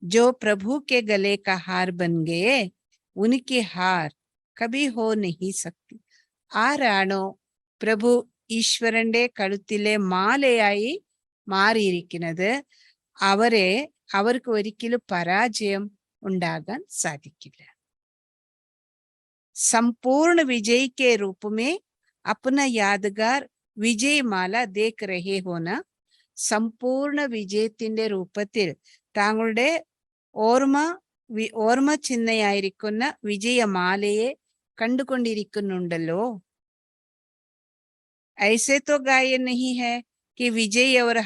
ജോ പ്രഭു കെ ഗലെ കാ ഹാർ ബൻ ഗയേ ഉനക്കി ഹാർ കബി ഹോ നഹി സക്തി. ആരാണോ പ്രഭു ഈശ്വരന്റെ കഴുത്തിലെ മാലയായി മാറിയിരിക്കുന്നത് അവർക്ക് ഒരിക്കലും പരാജയം ഉണ്ടാകാൻ സാധിക്കില്ല. संपूर्ण विजय के रूप में अपना यादगार വിജയമാല ദേഖ് രഹേ ഹോന. സമ്പൂർണ്ണ വിജയത്തിന്റെ രൂപത്തിൽ താങ്കളുടെ ഓർമ്മ ചിഹ്നയായിരിക്കുന്ന വിജയമാലയെ കണ്ടുകൊണ്ടിരിക്കുന്നുണ്ടല്ലോ. ऐसे तो गायन नहीं है कि വിജയ് और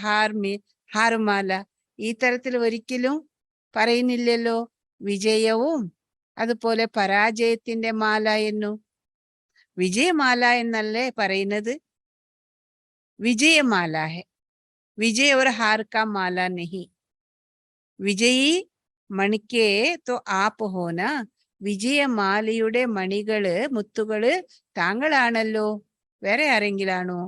ഹാർമാല. ഈ തരത്തിൽ ഒരിക്കലും പറയുന്നില്ലല്ലോ വിജയവും അതുപോലെ പരാജയത്തിന്റെ മാല എന്നു. വിജയമാല എന്നല്ലേ പറയുന്നത്. വിജയമാല ഹെ, വിജയ് और हार का माला नहीं. വിജയി മണിക്കേ തോ ആപ്പ് ഹോന. വിജയമാലയുടെ മണികള് മുത്തുകള് താങ്കളാണല്ലോ, വേറെ ആരെങ്കിലാണോ?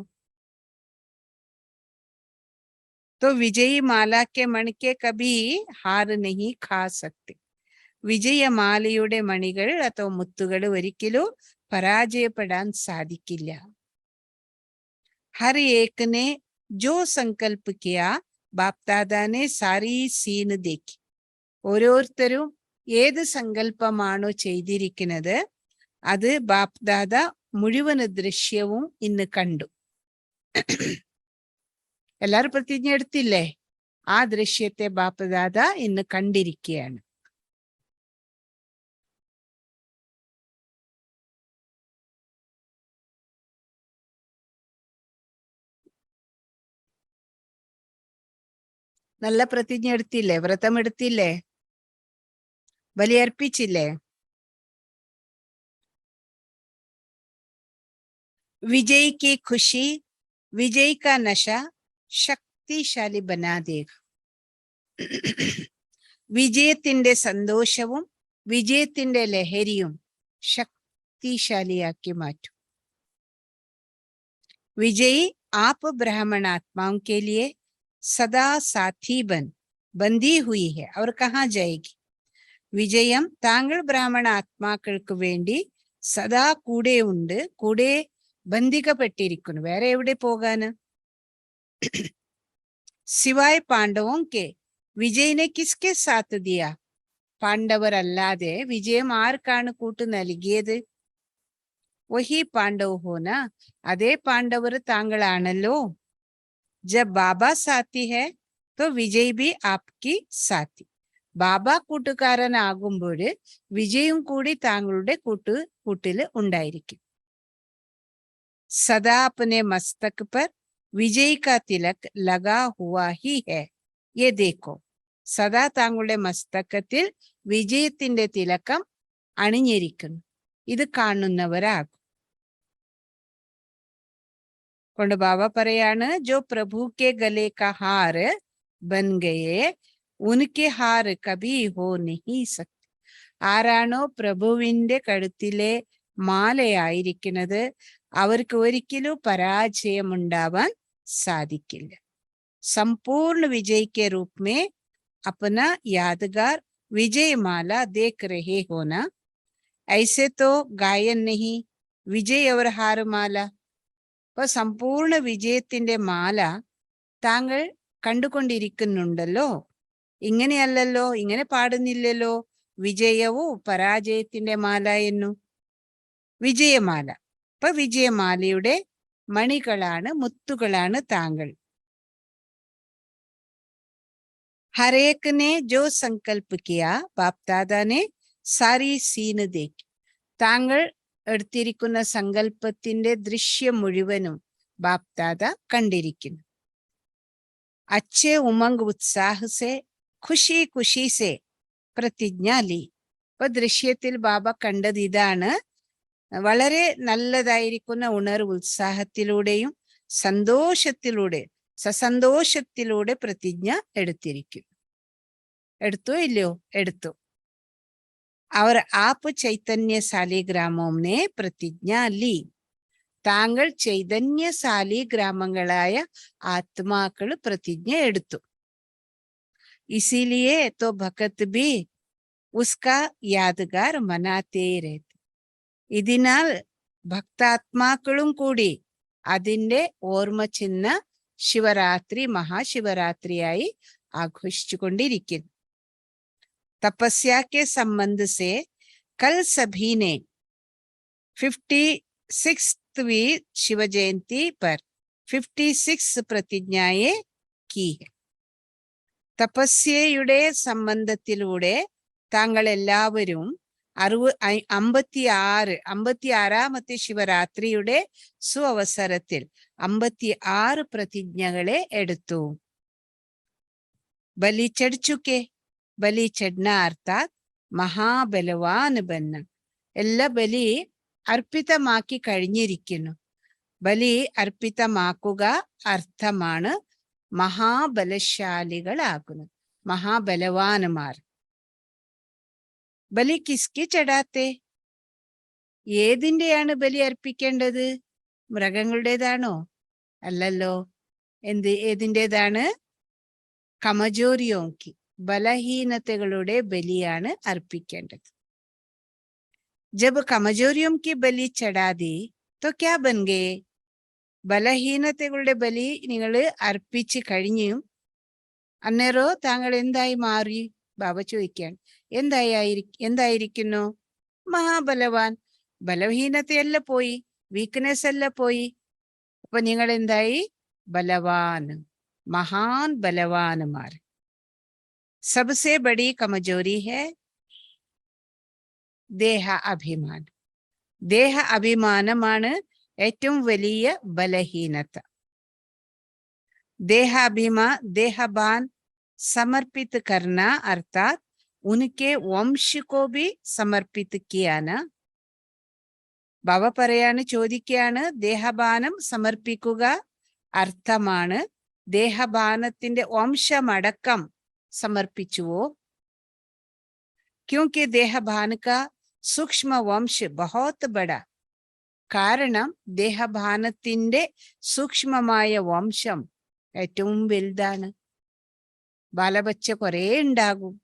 तो विजयी माला के मणिके कभी हार नहीं खा सकते. വിജയമാലയുടെ മണികൾ അഥവാ മുത്തുകൾ ഒരിക്കലും പരാജയപ്പെടാൻ സാധിക്കില്ല. ഹർ ഏക് നെ ജോ സങ്കൽപ് കിയാ ബാപ് ദാദാ നെ സാരി സീൻ ദേഖി. ഓരോരുത്തരും ഏത് സങ്കല്പമാണോ ചെയ്തിരിക്കുന്നത് അത് ബാപ് ദാദ മുഴുവൻ ദൃശ്യവും ഇന്ന് കണ്ടു. എല്ലാരും പ്രതിജ്ഞ എടുത്തില്ലേ? ആ ദൃശ്യത്തെ ബാപ് ദാദ ഇന്ന് കണ്ടിരിക്കുകയാണ്. നല്ല പ്രതിജ്ഞ എടുത്തില്ലേ? വ്രതം എടുത്തില്ലേ? ബലിയർപ്പിച്ചില്ലേ? വിജയ് की खुशी विजय का नशा ശക്തിശാലി ബനാ ദേഗ. വിജയത്തിന്റെ സന്തോഷവും വിജയത്തിന്റെ ലഹരിയും ശക്തിശാലിയാക്കി മാറ്റും. വിജയ് ആപ്പ് ബ്രാഹ്മണാത്മാओं के लिए സദാ സാഥി ബന്ദി ഹുയി ഹെ. അവർ കഹാ ജായേഗി? വിജയം താങ്കൾ ബ്രാഹ്മണ ആത്മാക്കൾക്ക് വേണ്ടി സദാ കൂടെ ഉണ്ട്, കൂടെ ബന്ധിക്കപ്പെട്ടിരിക്കുന്നു. വേറെ എവിടെ പോകാന്? സിവായ പാണ്ഡവോं के വിജയ് നെ കിസ്കെ സാത്ത് ദിയ. പാണ്ഡവർ അല്ലാതെ വിജയം ആർക്കാണ് കൂട്ട് നൽകിയത്? വഹി പാണ്ഡവ് ഹോന. അതേ പാണ്ഡവർ താങ്കളാണല്ലോ. ജബ് ബാബ സാത്തി ഹെ തോ വിജയ് ഭി ആപ്കി സാത്തി. ബാബ കൂട്ടുകാരനാകുമ്പോൾ വിജയും കൂടി താങ്കളുടെ കൂട്ടില് ഉണ്ടായിരിക്കും. സദാ അപ്നെ മസ്തക് പർ വിജയ് കാ തിലക് ലഗാ ഹുവാ ഹി ഹെ. യേ ദേഖോ. സദാ താങ്കളുടെ മസ്തകത്തിൽ വിജയത്തിന്റെ തിലകം അണിഞ്ഞിരിക്കുന്നു. ഇത് കാണുന്നവരാകും. കൊണ്ട് ബാബ പറയാണ്, ജോ പ്രഭു കെ ഗലെ കാ ഹാർ ബൻ ഗയേ ഉനക്കെ ഹാർ കബി ഹോ നഹി സക്തി. ആരാണോ പ്രഭുവിന്റെ കഴുത്തിലെ മാലയായിരിക്കുന്നത് അവർക്ക് ഒരിക്കലും പരാജയമുണ്ടാവാൻ സാധിക്കില്ല. संपूर्ण विजय के रूप में अपना यादगार विजय माला देख रहे हो ना. ऐसे तो गायन नहीं विजय और हार माला. അപ്പൊ സമ്പൂർണ്ണ വിജയത്തിന്റെ മാല താങ്കൾ കണ്ടുകൊണ്ടിരിക്കുന്നുണ്ടല്ലോ. ഇങ്ങനെയല്ലല്ലോ, ഇങ്ങനെ പാടുന്നില്ലല്ലോ. വിജയവും പരാജയത്തിന്റെ മാല എന്നു. വിജയമാല. അപ്പൊ വിജയമാലയുടെ മണികളാണ്, മുത്തുകളാണ് താങ്കൾ. हरेक ने जो संकल्प किया बाप दादा ने सारी सीन देखी. താങ്കൾ എടുത്തിരിക്കുന്ന സങ്കല്പത്തിന്റെ ദൃശ്യം മുഴുവനും ബാപ് ദാദ കണ്ടിരിക്കുന്നു. അച്ഛേ ഉമംഗ് ഉത്സാഹ സെ ഖുഷി ഖുഷി സെ പ്രതിജ്ഞ ലി. ഇപ്പൊ ദൃശ്യത്തിൽ ബാബ കണ്ടത് ഇതാണ്. വളരെ നല്ലതായിരിക്കുന്ന ഉണർവ്, ഉത്സാഹത്തിലൂടെയും സന്തോഷത്തിലൂടെ, സസന്തോഷത്തിലൂടെ പ്രതിജ്ഞ എടുത്തിരിക്കും. എടുത്തോ ഇല്ലയോ? എടുത്തു. അവർ ആപ്പ് ചൈതന്യ സാലിഗ്രാമോനെ പ്രതിജ്ഞ ലി. താങ്കൾ ചൈതന്യശാലി ഗ്രാമങ്ങളായ ആത്മാക്കൾ പ്രതിജ്ഞ എടുത്തു. ഇസിലിയേ തോ ഭഗത് ബി ഉസ്കാ യാദ്ഗാർ മനാത്തേ രഹത്തെ. ഇതിനാൽ ഭക്താത്മാക്കളും കൂടി അതിന്റെ ഓർമ്മ ചിഹ്ന ശിവരാത്രി, മഹാശിവരാത്രിയായി ആഘോഷിച്ചുകൊണ്ടിരിക്കുന്നു. तपस्या के संबंध से कल सभी ने 56वीं शिव जयंती पर 56 प्रतिज्ञाएं की है. തപസ്യയുടെ സംബന്ധത്തിലൂടെ താങ്കൾ എല്ലാവരും 56ാമത്തെ ശിവരാത്രിയുടെ സുവസരത്തിൽ 56 പ്രതിജ്ഞകളെ എടുത്തു. ബലി ചടിച്ചുക്കെ. ബലി ചഡ്ന അർത്ഥാത് മഹാബലവാൻ ബന്ന. എല്ലാ ബലി അർപ്പിതമാക്കി കഴിഞ്ഞിരിക്കുന്നു. ബലി അർപ്പിതമാക്കുക അർത്ഥമാണ് മഹാബലശാലികളാകുന്നത്, മഹാബലവാന്മാർ. ബലി കിസ്കി ചടാത്തെ? ഏതിന്റെയാണ് ബലി അർപ്പിക്കേണ്ടത്? മൃഗങ്ങളുടേതാണോ? അല്ലല്ലോ. ഏതിൻ്റെതാണ്? കമജോരിയോങ്കി, ബലഹീനതകളുടെ ബലിയാണ് അർപ്പിക്കേണ്ടത്. ജബ് കമജോരിയോം കി ബലി ചടാ ദി തോ ക്യാ ബൻ ഗയേ? ബലഹീനതകളുടെ ബലി നിങ്ങൾ അർപ്പിച്ച് കഴിഞ്ഞു, അന്നേരോ താങ്കൾ എന്തായി മാറി? ബാബ ചോദിക്കാൻ. എന്തായിരിക്കുന്നു? മഹാബലവാൻ. ബലഹീനതയല്ല പോയി, വീക്ക്നെസ് അല്ല പോയി. അപ്പൊ നിങ്ങൾ എന്തായി? ബലവാൻ, മഹാൻ ബലവാന്മാർ. सबसे बड़ी कमजोरी है ദേഹ അഭിമാൻ. ദേഹ അഭിമാനമാണ് ഏറ്റവും വലിയ ബലഹീനത. देहभान समर्पित करना अर्थात उनके वंश को भी समर्पित किया ना. ബാബ പറയാണ്, ചോദിക്കുകയാണ്, ദേഹഭാനം സമർപ്പിക്കുക അർത്ഥമാണ് ദേഹഭാനത്തിന്റെ വംശമടക്കം സമർപ്പിച്ചുവോ? क्योंकि देहभान का सूक्ष्म वंश बहुत बड़ा. കാരണം ദേഹഭാനത്തിന്റെ സൂക്ഷ്മമായ വംശം ഏറ്റവും വലുതാണ്. ബാലബച്ച കുറേ ഉണ്ടാകും.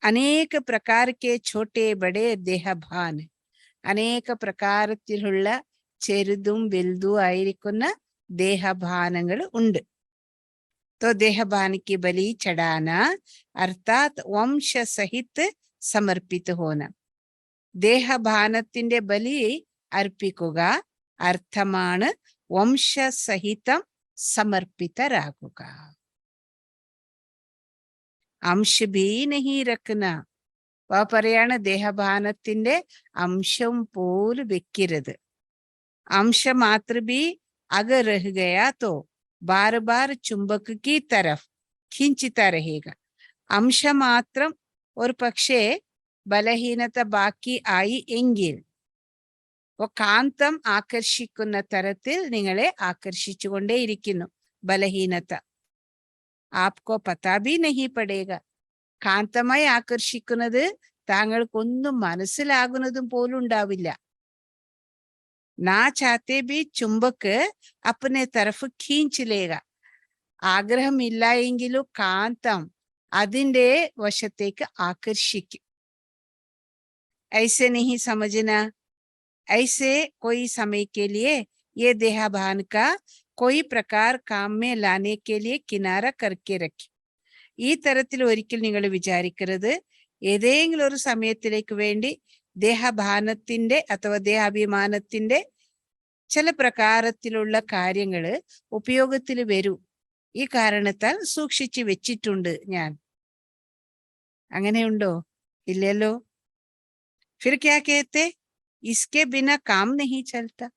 അനേക പ്രകാരക്കെ ഛോട്ടെ ബഡേ ദേഹഭാൻ. അനേക പ്രകാരത്തിലുള്ള ചെറുതും വലുതും ആയിരിക്കുന്ന ദേഹഭാനങ്ങൾ ഉണ്ട്. तो देहभान की बलि चढ़ाना अर्थात वंश सहित समर्पित होना. ദേഹഭാനത്തിന്റെ ബലി അർപ്പിക്കുക അർത്ഥമാണ് വംശസഹിതം സമർപ്പിതരാകുക. അംശ ഭീ നഹീ രഖ്ന. പറയാണ്, ദേഹഭാനത്തിന്റെ അംശം പോലും വെക്കരുത്. അംശ മാത്ര ഭീ അഗർ രഹ് ഗയാ തോ बार बार चुंबक की तरफ खींचता रहेगा. अंश മാത്രം ഒരു പക്ഷേ ബലഹീനത ബാക്കി ആയി എങ്കിൽ കാന്തം ആകർഷിക്കുന്ന തരത്തിൽ നിങ്ങളെ ആകർഷിച്ചുകൊണ്ടേയിരിക്കുന്നു ബലഹീനത. ആപ്കോ പതാ ഭി നഹി പടേഗ. കാന്തമായി ആകർഷിക്കുന്നത് താങ്കൾക്കൊന്നും മനസ്സിലാകുന്നതും പോലും ഉണ്ടാവില്ല. ना चाहते भी चुंबक अपने तरफ खींच लेगा. ആഗ്രഹമില്ല എങ്കിലും കാന്തം അതിന്റെ വശത്തേക്ക് ആകർഷിക്കും. ऐसे नहीं समझना. ऐसे कोई समय के लिए ये देहभान का कोई प्रकार काम में लाने के लिए किनारा करके रखे. ഈ തരത്തിൽ ഒരിക്കൽ നിങ്ങൾ വിചാരിക്കരുത് ഏതെങ്കിലും ഒരു സമയത്തിലേക്ക് വേണ്ടി ദേഹഭാനത്തിന്റെ അഥവാ ദേഹാഭിമാനത്തിന്റെ ചില പ്രകാരത്തിലുള്ള കാര്യങ്ങള് ഉപയോഗത്തിൽ വരൂ. ഈ കാരണത്താൽ സൂക്ഷിച്ചു വെച്ചിട്ടുണ്ട് ഞാൻ. അങ്ങനെയുണ്ടോ? ഇല്ലല്ലോ. ഫിർ ക്യാ കേത്തെ ഇസ്കെ ബിന കാം നഹി ചൽത്ത.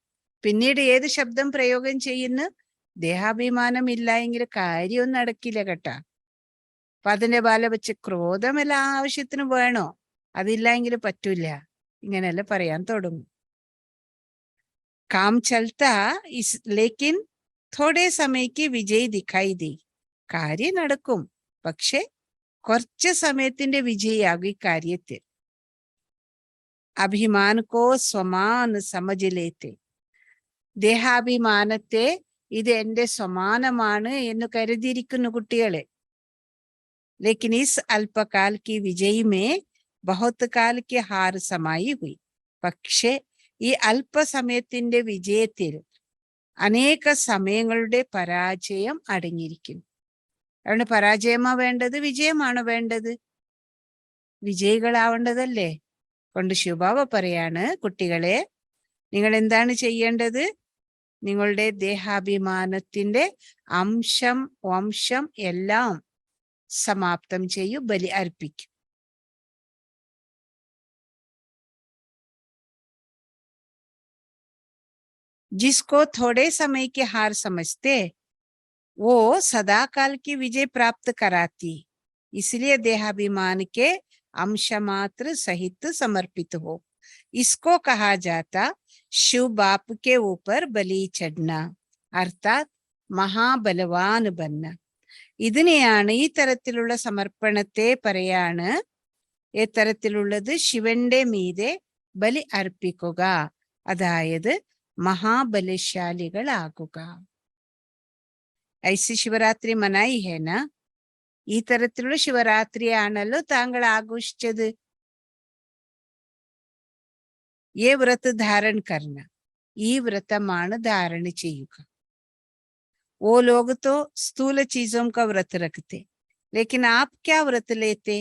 പിന്നീട് ഏത് ശബ്ദം പ്രയോഗം ചെയ്യുന്നു? ദേഹാഭിമാനം ഇല്ല എങ്കിൽ കാര്യമൊന്നും നടക്കില്ല കേട്ടാ. അപ്പൊ അതിന്റെ ബാല വെച്ച് ക്രോധം എല്ലാ ആവശ്യത്തിനും വേണോ? അതില്ല എങ്കിൽ പറ്റൂല. ഇങ്ങനെയല്ല പറയാൻ തുടങ്ങും. काम चलता इस लेकिन थोड़े समय की വിജയ് ദിഖായി ദി. കാര്യം നടക്കും, പക്ഷെ കുറച്ച് സമയത്തിന്റെ വിജയാകും ഈ കാര്യത്തിൽ. അഭിമാൻ കോ സ്വമാൻ സമജ് ലേത്തെ. ദേഹാഭിമാനത്തെ ഇത് എന്റെ സമാനമാണ് എന്ന് കരുതിയിരിക്കുന്നു കുട്ടികളെ. ലേക്കിൻ ഇസ് അല്പകാൽ की വിജയ് में बहुत काल की हार समाई हुई. പക്ഷെ ഈ അല്പസമയത്തിന്റെ വിജയത്തിൽ അനേക സമയങ്ങളുടെ പരാജയം അടങ്ങിയിരിക്കുന്നു. അതുകൊണ്ട് പരാജയമാ വേണ്ടത്, വിജയമാണോ വേണ്ടത്? വിജയികളാവേണ്ടതല്ലേ? കൊണ്ട് ശിവബാബ പറയാണ്, കുട്ടികളെ നിങ്ങൾ എന്താണ് ചെയ്യേണ്ടത്? നിങ്ങളുടെ ദേഹാഭിമാനത്തിന്റെ അംശം വംശം എല്ലാം സമാപ്തം ചെയ്യൂ, ബലി അർപ്പിക്കും. जिसको थोड़े समय की हार समझते वो सदा काल की विजय प्राप्त कराती. इसलिए देहाभिमान के अंश मात्र सहित समर्पित हो. इसको कहा जाता शिव बाप के ऊपर बलि चढ़ना, अर्थात മഹാബലവാൻ ബന്ന. ഇതിനെയാണ്, ഈ തരത്തിലുള്ള സമർപ്പണത്തെ പറയാണ് തരത്തിലുള്ളത് ശിവന്റെ മീതെ ബലി അർപ്പിക്കുക, അതായത് മഹാബലശാലികളാകുക. ഐസി ശിവരാത്രി മനായി ഹേന. ഈ തരത്തിലുള്ള ശിവരാത്രിയാണല്ലോ താങ്കൾ ആഘോഷിച്ചത്. ये व्रत धारण करना, ഈ വ്രതമാണ് ധാരണ ചെയ്യുക. वो लोग तो स्थूल चीजों का व्रत रखते, लेकिन आप क्या व्रत लेते?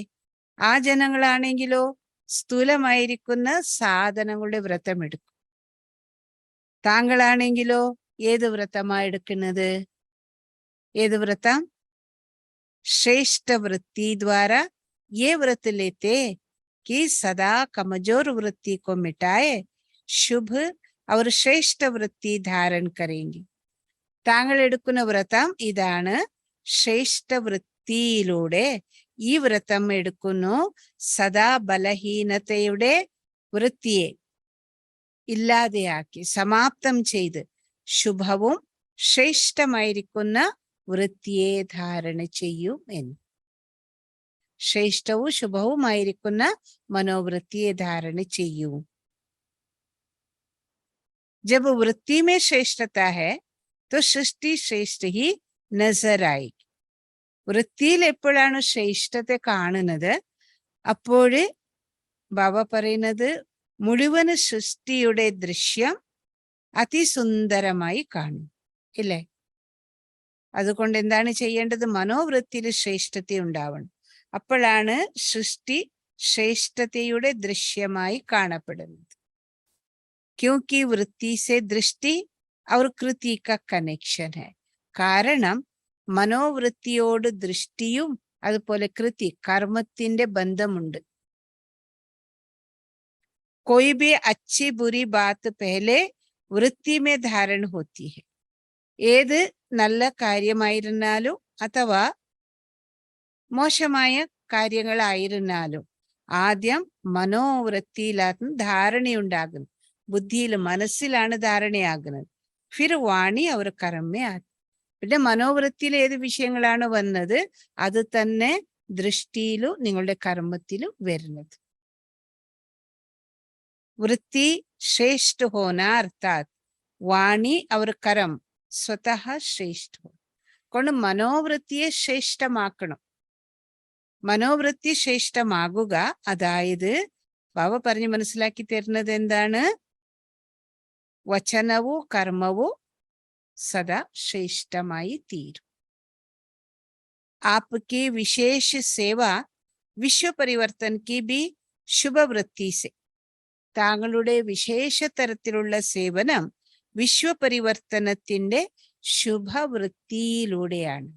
ആ ജനങ്ങളാണെങ്കിലോ സ്ഥൂലമായിരിക്കുന്ന സാധനങ്ങളുടെ വ്രതം എടുക്കും. താങ്കളാണെങ്കിലോ ഏത് വ്രതമാ എടുക്കുന്നത്? ഏത് വ്രതം? ശ്രേഷ്ഠ വൃത്തി ദ്വാര ये व्रत लेते कि सदा कमजोर वृत्ति को मिटाए शुभ और श्रेष्ठ वृत्ति धारण करेंगे. താങ്കൾ എടുക്കുന്ന വ്രതം ഇതാണ്. ശ്രേഷ്ഠ വൃത്തിയിലൂടെ ഈ വ്രതം എടുക്കുന്നു. സദാ ബലഹീനതയുടെ വൃത്തിയെ ഇല്ലാതെയാക്കി സമാപ്തം ചെയ്ത് ശുഭവും ശ്രേഷ്ഠമായിരിക്കുന്ന വൃത്തിയെ ധാരണ ചെയ്യും എന്ന്. ശ്രേഷ്ഠവും ശുഭവുമായിരിക്കുന്ന മനോവൃത്തിയെ ധാരണ ചെയ്യൂ. जब वृत्ति में श्रेष्ठता है तो सृष्टि श्रेष्ठ ही नजर आएगी. വൃത്തിയിൽ എപ്പോഴാണ് ശ്രേഷ്ഠത്തെ കാണുന്നത്, അപ്പോഴ് ബാബ പറയുന്നത് മുഴുവന് സൃഷ്ടിയുടെ ദൃശ്യം അതിസുന്ദരമായി കാണും, ഇല്ലേ? അതുകൊണ്ട് എന്താണ് ചെയ്യേണ്ടത്? മനോവൃത്തിയിൽ ശ്രേഷ്ഠത ഉണ്ടാവണം. അപ്പോഴാണ് സൃഷ്ടി ശ്രേഷ്ഠതയുടെ ദൃശ്യമായി കാണപ്പെടുന്നത്. ക്യോंकि വൃത്തി സെ ദൃഷ്ടി और കൃതി का കണക്ഷൻ है. കാരണം മനോവൃത്തിയോട് ദൃഷ്ടിയും അതുപോലെ കൃതി കർമ്മത്തിന്റെ ബന്ധമുണ്ട്. कोई भी अच्छी बुरी बात पहले വൃത്തി में धारण होती है. ഏത് നല്ല കാര്യമായിരുന്നാലും അഥവാ മോശമായ കാര്യങ്ങളായിരുന്നാലും ആദ്യം മനോവൃത്തിയിലാണ് ധാരണയുണ്ടാകുന്നത്. ബുദ്ധിയിൽ മനസ്സിലാണ് ധാരണയാകുന്നത്. ഫിർ വാണി അവർ കർമ്മ. പിന്നെ മനോവൃത്തിയിൽ ഏത് വിഷയങ്ങളാണ് വന്നത് അത് തന്നെ ദൃഷ്ടിയിലും നിങ്ങളുടെ കർമ്മത്തിലും വരുന്നത്. വൃത്തി ശ്രേഷ്ഠ ഹോന അർത്ഥാത് വാണി അവർ കരം സ്വതഃ ശ്രേഷ്ഠ ഹോ. കൊണ്ട് മനോവൃത്തിയെ ശ്രേഷ്ഠമാക്കണം. മനോവൃത്തി ശ്രേഷ്ഠമാകുക, അതായത് ബാബ പറഞ്ഞ് മനസ്സിലാക്കി തരുന്നത് എന്താണ്? വചനവും കർമ്മവും സദാ ശ്രേഷ്ഠമായി തീരും. आपकी विशेष सेवा വിശ്വ പരിവർത്തൻ കി ബി ശുഭവൃത്തി സെ. താങ്കളുടെ വിശേഷ തരത്തിലുള്ള സേവനം വിശ്വപരിവർത്തനത്തിന്റെ ശുഭവൃത്തിയിലൂടെയാണ്.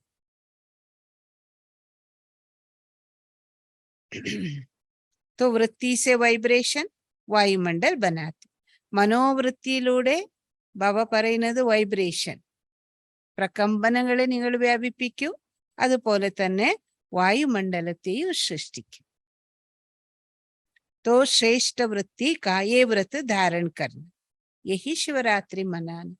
तो वृत्ति से वाइब्रेशन വായുമണ്ഡൽ ബനാത്തി. മനോവൃത്തിയിലൂടെ ബാബ പറയുന്നത് വൈബ്രേഷൻ, പ്രകമ്പനങ്ങളെ നിങ്ങൾ വ്യാപിപ്പിക്കൂ, അതുപോലെ തന്നെ വായുമണ്ഡലത്തെയും സൃഷ്ടിക്കും. तो श्रेष्ठ वृत्ति का ये व्रत धारण करना, यही शिवरात्रि मनाना.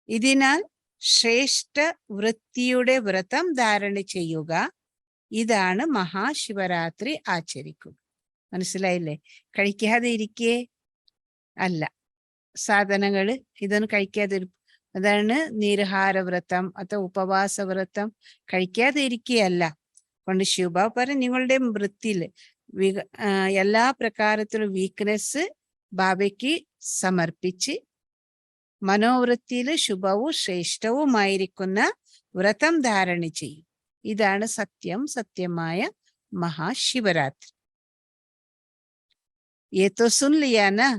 ഇതിനാൽ ശ്രേഷ്ഠ വൃത്തിയുടെ വ്രതം ധാരണ ചെയ്യുക, ഇതാണ് മഹാശിവരാത്രി ആചരിക്കുക. മനസ്സിലായില്ലേ? കഴിക്കാതെ ഇരിക്കേ അല്ല, സാധനങ്ങള് ഇതൊന്നും കഴിക്കാതെ, അതാണ് നിരാഹാര വ്രതം അഥവാ ഉപവാസ വ്രതം. കഴിക്കാതെ ഇരിക്കുകയല്ല. കൊണ്ട് ശിവബാബ പറഞ്ഞ നിങ്ങളുടെ വൃത്തിയില് എല്ലാ പ്രകാരത്തിലും വീക്ക്നെസ് ബാബയ്ക്ക് സമർപ്പിച്ച് മനോവൃത്തിയിൽ ശുഭവും ശ്രേഷ്ഠവുമായിരിക്കുന്ന വ്രതം ധാരണ ചെയ്യും. ഇതാണ് സത്യമായ മഹാശിവരാത്രി. ये तो सुन लिया ना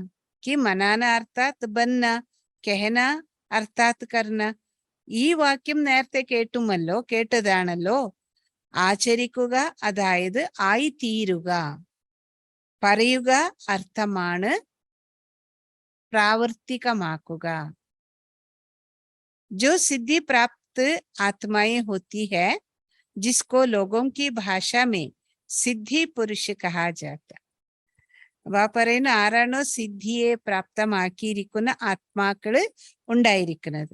कि मनाना अर्थात बनना, कहना अर्थात करना. ഈ വാക്യം നേരത്തെ കേട്ടതാണല്ലോ. ആചരിക്കുക അതായത് ആയിത്തീരുക, പറയുക അർത്ഥമാണ് പ്രാവർത്തികമാക്കുക. जो सिद्धि प्राप्त आत्माएं होती है, जिसको लोगों की भाषा में सिद्धि पुरुष कहा जाता. പറയുന്ന ആരാണോ സിദ്ധിയെ പ്രാപ്തമാക്കിയിരിക്കുന്ന ആത്മാക്കള് ഉണ്ടായിരിക്കുന്നത്,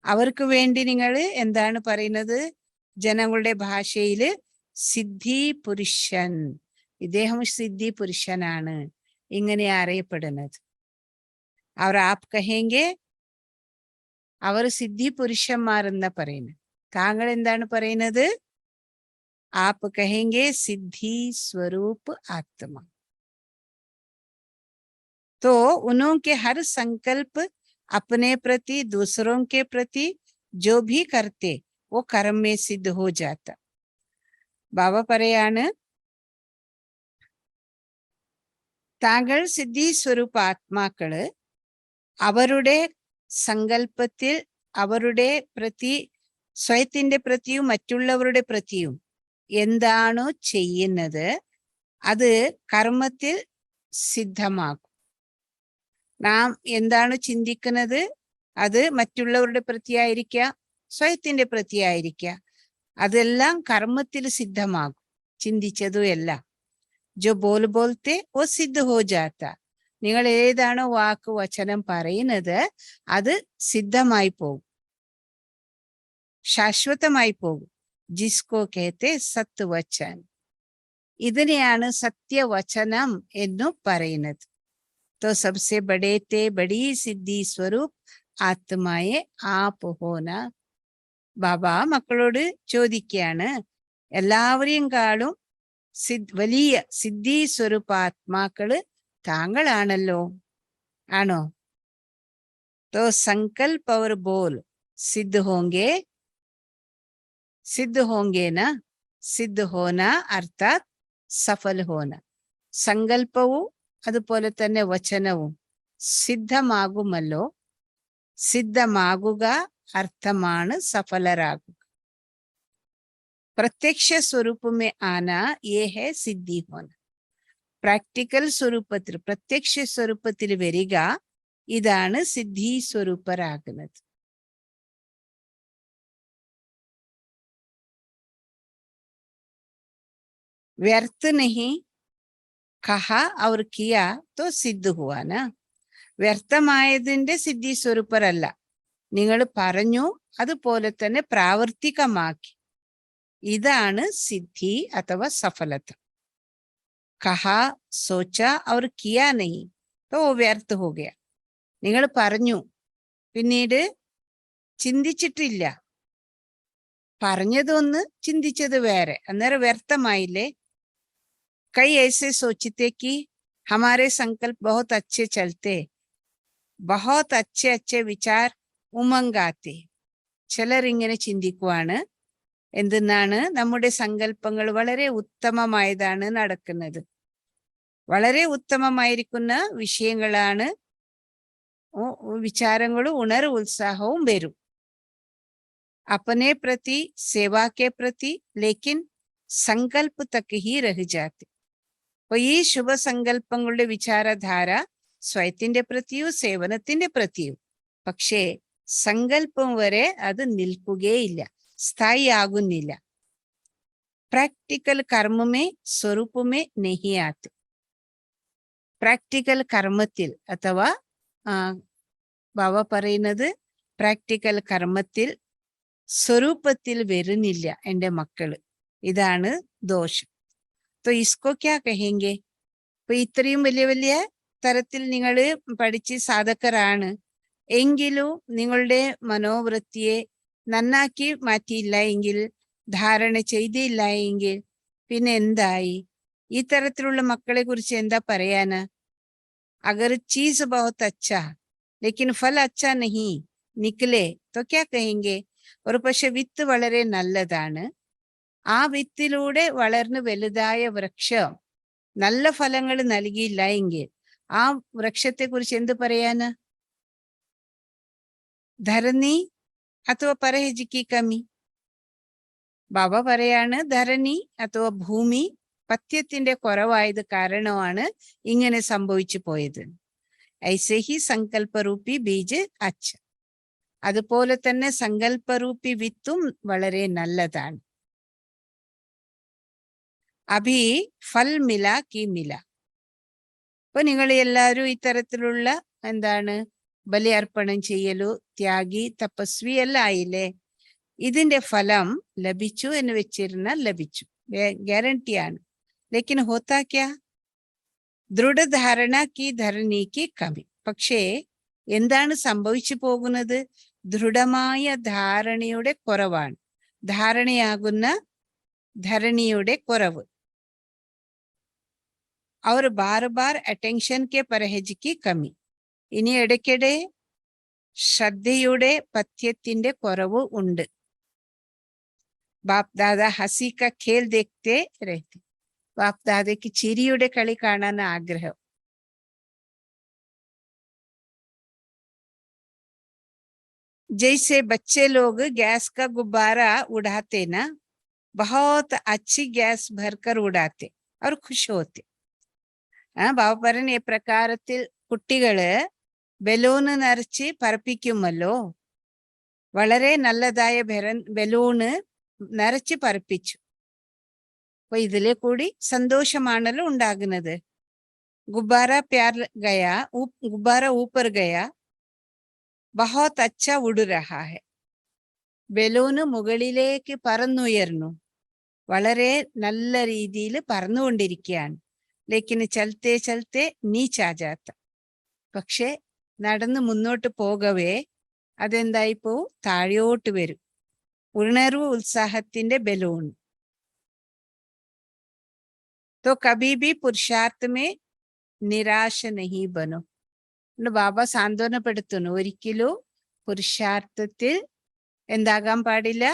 അവർക്ക് വേണ്ടി നിങ്ങൾ എന്താണ് പറയുന്നത്? ജനങ്ങളുടെ ഭാഷയില് സിദ്ധി പുരുഷൻ, ഇദ്ദേഹം സിദ്ധി പുരുഷനാണ്, ഇങ്ങനെ അറിയപ്പെടുന്നത്. അവർ ആപ് കഹേങ്കെ, അവർ സിദ്ധി പുരുഷന്മാരെന്ന പറയുന്നത്. താങ്കൾ എന്താണ് പറയുന്നത്? ആപ് കഹേങ്കെ സിദ്ധി സ്വരൂപ് ആത്മ. तो उनके हर संकल्प अपने प्रति दूसरों के प्रति जो भी करते वो कर्म में सिद्ध हो जाता. ബാബ പറയാണ്, താങ്കൾ സിദ്ധി സ്വരൂപ ആത്മാക്കള് അവരുടെ സങ്കല്പത്തിൽ അവരുടെ പ്രതി, സ്വയത്തിന്റെ പ്രതിയും മറ്റുള്ളവരുടെ പ്രതിയും എന്താണോ ചെയ്യുന്നത് അത് കർമ്മത്തിൽ സിദ്ധമാകും. നാം എന്താണ് ചിന്തിക്കുന്നത് അത് മറ്റുള്ളവരുടെ പ്രതിയായിരിക്കുക, സ്വയത്തിന്റെ പ്രതിയായിരിക്കുക, അതെല്ലാം കർമ്മത്തിൽ സിദ്ധമാകും. ചിന്തിച്ചതും എല്ലാം ജോ ബോൽത്തെ ഓ സിദ്ധ ഹോ ജാത്ത. നിങ്ങൾ ഏതാണോ വാക്ക് വചനം പറയുന്നത് അത് സിദ്ധമായി പോകും, ശാശ്വതമായി പോകും. ജിസ്കോ കേത്തെ സത്ത് വചൻ. ഇതിനെയാണ് സത്യവചനം എന്നു പറയുന്നത്. तो सबसे बड़े ते बड़ी सिद्धि स्वरूप ആത്മായെ ആപ് ഹോന. ബാബ മക്കളോട് ചോദിക്കുകയാണ്, എല്ലാവരെയും കാളും വലിയ സിദ്ധി സ്വരൂപ ആത്മാക്കള് താങ്കളാണല്ലോ, ആണോ? तो संकल्प और बोल सिद्ध होंगे ना. सिद्ध होना अर्थात सफल होना. സങ്കല്പവും അതുപോലെ തന്നെ വചനവും സിദ്ധമാകുമല്ലോ. സിദ്ധമാകുക അർത്ഥമാണ് സഫലരാകുക. പ്രത്യക്ഷ സ്വരൂപമേ ആന യേ ഹേ സിദ്ധി ഹോന. പ്രാക്ടിക്കൽ സ്വരൂപത്തിൽ പ്രത്യക്ഷ സ്വരൂപത്തിൽ വരിക, ഇതാണ് സിദ്ധി സ്വരൂപരാകുന്നത്. വ്യർത്ഥ നഹി കഹാ ഔർ കിയാ തോ സിദ്ധ ഹുവാ ന. വ്യർത്ഥമായതിന്റെ സിദ്ധി സ്വരൂപരല്ല, നിങ്ങൾ പറഞ്ഞു അതുപോലെ തന്നെ പ്രാവർത്തികമാക്കി, ഇതാണ് സിദ്ധി അഥവാ സഫലത. കഹാ സോച്ച ഔർ കിയാ നഹി തോ വ്യർത്ഥ ഹോ ഗയ. നിങ്ങൾ പറഞ്ഞു പിന്നീട് ചിന്തിച്ചിട്ടില്ല, പറഞ്ഞതൊന്ന് ചിന്തിച്ചത് വേറെ, അന്നേരം വ്യർത്ഥമായില്ലേ. कई ऐसे सोचते कि हमारे संकल्प बहुत अच्छे चलते, बहुत अच्छे विचार ഉമംഗ് ആത്തെ. ചിലർ ഇങ്ങനെ ചിന്തിക്കുവാണ്, എന്തെന്നാണ് നമ്മുടെ സങ്കല്പങ്ങൾ വളരെ ഉത്തമമായതാണ് നടക്കുന്നത്. വളരെ ഉത്തമമായിരിക്കുന്ന വിഷയങ്ങളാണ്, വിചാരങ്ങളും ഉണർവ് ഉത്സാഹവും വരും. अपने प्रति सेवा के प्रति लेकिन സങ്കല്പ തക്ക് ഹി രഹി ജാത്തി. അപ്പൊ ഈ ശുഭസങ്കല്പങ്ങളുടെ വിചാരധാര സ്വയത്തിന്റെ പ്രതിയും സേവനത്തിന്റെ പ്രതിയും, പക്ഷേ സങ്കല്പം വരെ അത് നിൽക്കുകയില്ല, സ്ഥായി ആകുന്നില്ല. പ്രാക്ടിക്കൽ കർമ്മമേ സ്വരൂപമേ നെഹിയാത്ത്. പ്രാക്ടിക്കൽ കർമ്മത്തിൽ അഥവാ ബാബ പറയുന്നത് പ്രാക്ടിക്കൽ കർമ്മത്തിൽ സ്വരൂപത്തിൽ വരുന്നില്ല എൻ്റെ മക്കള്. ഇതാണ് ദോഷം. तो इसको क्या कहेंगे? ഇപ്പൊ ഇത്രയും വലിയ വലിയ തരത്തിൽ നിങ്ങൾ പഠിച്ച് സാധകരാണ് എങ്കിലും നിങ്ങളുടെ മനോവൃത്തിയെ നന്നാക്കി മാറ്റിയില്ല എങ്കിൽ, ധാരണ ചെയ്തില്ല എങ്കിൽ പിന്നെ എന്തായി? ഈ തരത്തിലുള്ള മക്കളെ കുറിച്ച് എന്താ പറയാന്? അഗർ ചീസ് ബഹുത് അച്ഛാ ലേക്കിൻ ഫൽ അച്ഛാ നഹി നിക്കലെ तो क्या कहेंगे? ഒരു പക്ഷെ വിത്ത് വളരെ നല്ലതാണ്, ആ വിത്തിലൂടെ വളർന്ന് വലുതായ വൃക്ഷം നല്ല ഫലങ്ങൾ നൽകിയില്ല എങ്കിൽ ആ വൃക്ഷത്തെ കുറിച്ച് എന്ത് പറയാന്? ധരണി അഥവാ പരഹജിക്ക് കമ്മി. ബാബ പറയാണ് ധരണി അഥവാ ഭൂമി പഥ്യത്തിന്റെ കുറവായത് കാരണമാണ് ഇങ്ങനെ സംഭവിച്ചു പോയത്. ഐസെ ഹി സങ്കല്പരൂപി ബീജ് അച്ഛ. അതുപോലെ തന്നെ സങ്കല്പരൂപി വിത്തും വളരെ നല്ലതാണ്. അഭി ഫൽ മില കി മില. അപ്പൊ നിങ്ങൾ എല്ലാവരും ഇത്തരത്തിലുള്ള എന്താണ് ബലിയർപ്പണം ചെയ്യലു, ത്യാഗി, തപസ്വി എല്ലാം ആയില്ലേ? ഇതിന്റെ ഫലം ലഭിച്ചു എന്ന് വെച്ചിരുന്ന ലഭിച്ചു, ഗ്യാരണ്ടിയാണ്. ലേക്കിൻ ഹോത്താ ക്യാ? ദൃഢധാരണ കി ധരണി കമി. പക്ഷേ എന്താണ് സംഭവിച്ചു പോകുന്നത്? ദൃഢമായ ധാരണയുടെ കുറവാണ്, ധാരണയാകുന്ന ധരണിയുടെ കുറവ്. അവർ ബാർ ബാർ അറ്റൻഷൻ കെ പരഹജ് കി കമി. ഇനി ഇടയ്ക്കിടെ ശ്രദ്ധയുടെ പഥ്യത്തിന്റെ കുറവ് ഉണ്ട്. ബാപ് ദാദ ഹസി ക ഖേൽ ദേഖ്തേ രഹത്തെ. ബാപ് ദാദയ്ക്ക് ചിരിയുടെ കളി കാണാൻ ആഗ്രഹം. जैसे बच्चे लोग गैस का गुब्बारा उड़ाते ना, बहुत अच्छी गैस भरकर उड़ाते और खुश होते. ബാബ പറഞ്ഞ ഈ പ്രകാരത്തിൽ കുട്ടികള് ബലൂണ് നിറച്ച് പറപ്പിക്കുമല്ലോ, വളരെ നല്ലതായ ബലൂണ് നിറച്ച് പറപ്പിച്ചു. അപ്പൊ ഇതിലെ കൂടി സന്തോഷമാണല്ലോ ഉണ്ടാകുന്നത്. ഗുബ്ബാര പ്യാർ ഗയാ, ഗുബ്ബാര ഊപ്പർ ഗയാ, ബഹോത് അച്ഛ ഉടു രഹാ ഹെ. ബലൂണ് മുകളിലേക്ക് പറന്നുയർന്നു, വളരെ നല്ല രീതിയിൽ പറന്നുകൊണ്ടിരിക്കുകയാണ്. ലേക്കിന് ചലത്തെ ചലത്തെ നീച്ചാ ജാത്ത. പക്ഷെ നടന്ന് മുന്നോട്ട് പോകവേ അതെന്തായിപ്പോ താഴോട്ട് വരും. ഉണർവ് ഉത്സാഹത്തിന്റെ ബലൂൺ. तो कभी भी पुरुषार्थ में निराश नहीं बनो. ബാബ സാന്ത്വനപ്പെടുത്തുന്നു, ഒരിക്കലും പുരുഷാർത്ഥത്തിൽ എന്താകാൻ പാടില്ല,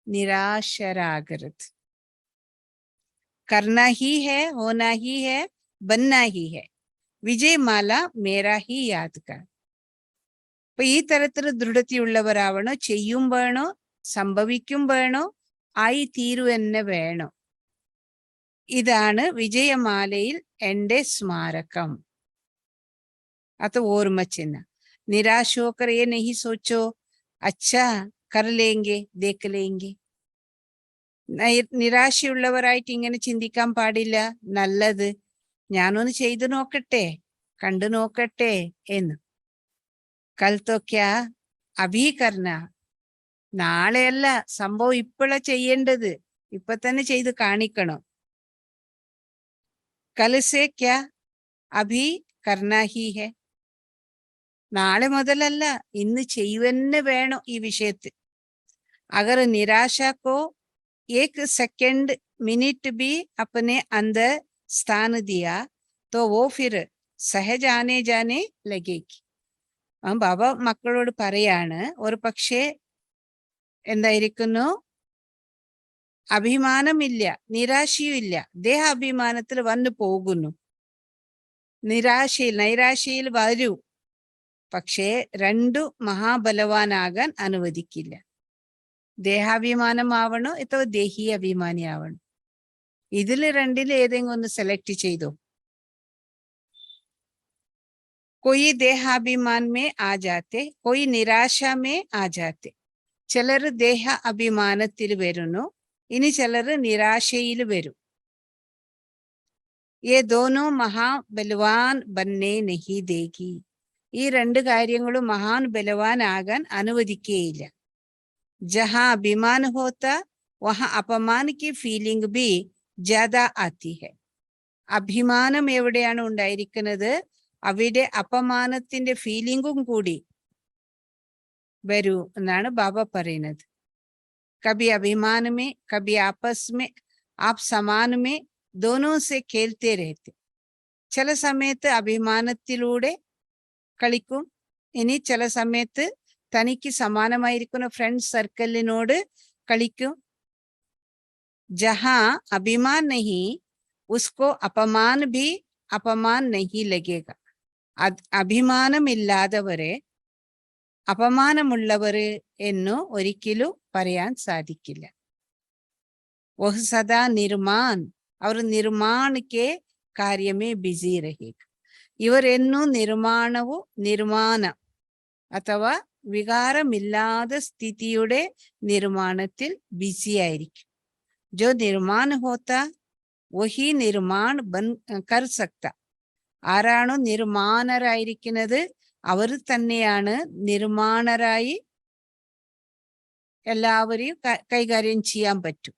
നിരാശരാകരുത്. करना ही है, होना ही है, बनना ही है. വിജയമാല മേരാ ഹി യാദ് കർ. അപ്പൊ ഈ തരത്തിൽ ദൃഢതയുള്ളവരാവണോ, ചെയ്യും വേണോ, സംഭവിക്കും വേണോ, ആയി തീരു തന്നെ വേണോ. ഇതാണ് വിജയമാലയിൽ എൻ്റെ സ്മാരകം. അത് ഓർമ്മ ചിഹ്ന. നിരാശ ഹോക്കർ ये नहीं सोचो अच्छा कर लेंगे देख लेंगे. നിരാശയുള്ളവരായിട്ട് ഇങ്ങനെ ചിന്തിക്കാൻ പാടില്ല. നല്ലത്, ഞാനൊന്ന് ചെയ്തു നോക്കട്ടെ, കണ്ടു നോക്കട്ടെ എന്ന്. കൽ തോ ക്യാ അഭി കർന. നാളെയല്ല, സംഭവം ഇപ്പോഴാ ചെയ്യേണ്ടത്, ഇപ്പൊ തന്നെ ചെയ്ത് കാണിക്കണം. കൽ സേ ക്യാ അഭി കർന ഹി ഹെ. നാളെ മുതലല്ല, ഇന്ന് ചെയ്യുവന്നെ വേണം ഈ വിഷയത്തിൽ. അഗർ നിരാശ കോ एक सेकंड मिनट भी अपने अंदर स्थान दिया तो वो फिर सहज आने जाने लगेगी. ബാബ മക്കളോട് പറയാണ്, ഒരു പക്ഷേ എന്തായിരിക്കുന്നു, അഭിമാനമില്ല, നിരാശയുമില്ല. ദേഹാഭിമാനത്തിൽ വന്നു പോകുന്നു. നൈരാശയിൽ വരൂ. പക്ഷേ രണ്ടു മഹാബലവാനാകാൻ അനുവദിക്കില്ല. ദേഹാഭിമാനമാവണോ അഥവാ ദേഹി അഭിമാനിയാവണോ? ഇതില് രണ്ടിൽ ഏതെങ്കിലും ഒന്ന് സെലക്ട് ചെയ്തോ. कोई देहाभिमान में आ जाते, कोई निराशा में आ जाते. ചിലർ ദേഹ അഭിമാനത്തിൽ വരുന്നു, ഇനി ചിലർ നിരാശയിൽ വരും. ये दोनों महाबलवान बनने नहीं देगी. ഈ രണ്ട് കാര്യങ്ങളും മഹാൻ ബലവാൻ ആകാൻ അനുവദിക്കുകയില്ല. जहां अभिमान होता वहां अपमान की फीलिंग भी ज्यादा आती है. അഭിമാനം എവിടെയാണ് ഉണ്ടായിരിക്കുന്നത് അവിടെ അപമാനത്തിന്റെ ഫീലിംഗും കൂടി വരൂ എന്നാണ് ബാബ പറയുന്നത്. കബി അഭിമാനമേ കബി ആപസ്മേ ആപ് സമാനമേ ദോനോ സെ ഖേൽത്തെ രഹത്തെ. ചില സമയത്ത് അഭിമാനത്തിലൂടെ കളിക്കും, ഇനി ചില സമയത്ത് തനിക്ക് സമാനമായിരിക്കുന്ന ഫ്രണ്ട് സർക്കിളിനോട് കളിക്കും. ജഹാ അഭിമാൻ നഹി ഉസ്കോ അപമാൻ ഭി അപമാൻ നഹി ലഗേഗ. അഭിമാനമില്ലാത്തവരെ അപമാനമുള്ളവര് എന്ന് ഒരിക്കലും പറയാൻ സാധിക്കില്ല. വഹ് സദാ നിർമാൻ, അവർ നിർമാണക്കെ കാര്യമേ ബിസി രഹേഗ. ഇവർ എന്നും നിർമ്മാണവും നിർമ്മാണം അഥവാ വികാരമില്ലാത്ത സ്ഥിതിയുടെ നിർമ്മാണത്തിൽ ബിസി ആയിരിക്കും. ജോ നിർമ്മാൺ ഹോത്ത വഹി നിർമ്മാൺ ബൻ കർ സക്ത. ആരാണോ നിർമ്മാണരായിരിക്കുന്നത് അവർ തന്നെയാണ് നിർമ്മാണരായി എല്ലാവരെയും കൈകാര്യം ചെയ്യാൻ പറ്റും.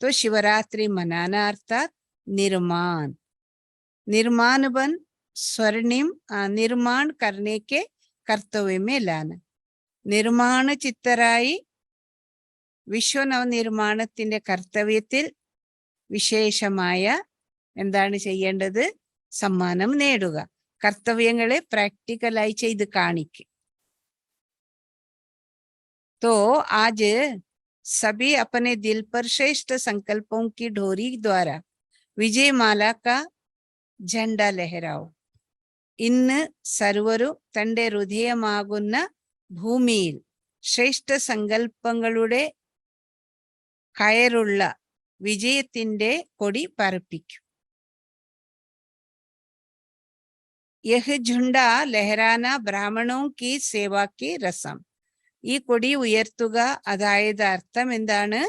तो शिवरात्रि मनाना अर्थात निर्माण. निर्माण बन स्वर्णिम निर्माण करने के कर्तव्य में लाना. നിർമ്മാണ ചിത്തരായി വിശ്വനവനിർമ്മാണത്തിന്റെ കർത്തവ്യത്തിൽ വിശേഷമായ എന്താണ് ചെയ്യേണ്ടത്? സമ്മാനം നേടുക. കർത്തവ്യങ്ങളെ പ്രാക്ടിക്കലായി ചെയ്ത് കാണിക്കുക. तो आज सभी अपने दिल पर श्रेष्ठ संकल्पों की डोरी द्वारा विजय माला का झंडा लहराओ. ഇന്ന് സർവരും തന്റെ ഹൃദയമാകുന്ന ഭൂമിയിൽ ശ്രേഷ്ഠ സങ്കല്പങ്ങളുടെ കയറുള്ള വിജയത്തിന്റെ കൊടി പറപ്പിക്കും. യഹ് ഝുണ്ട ലഹരാന ബ്രാഹ്മണോ കി സേവാ കി രസം. ഈ കൊടി ഉയർത്തുക, അതായത് അർത്ഥം എന്താണ്?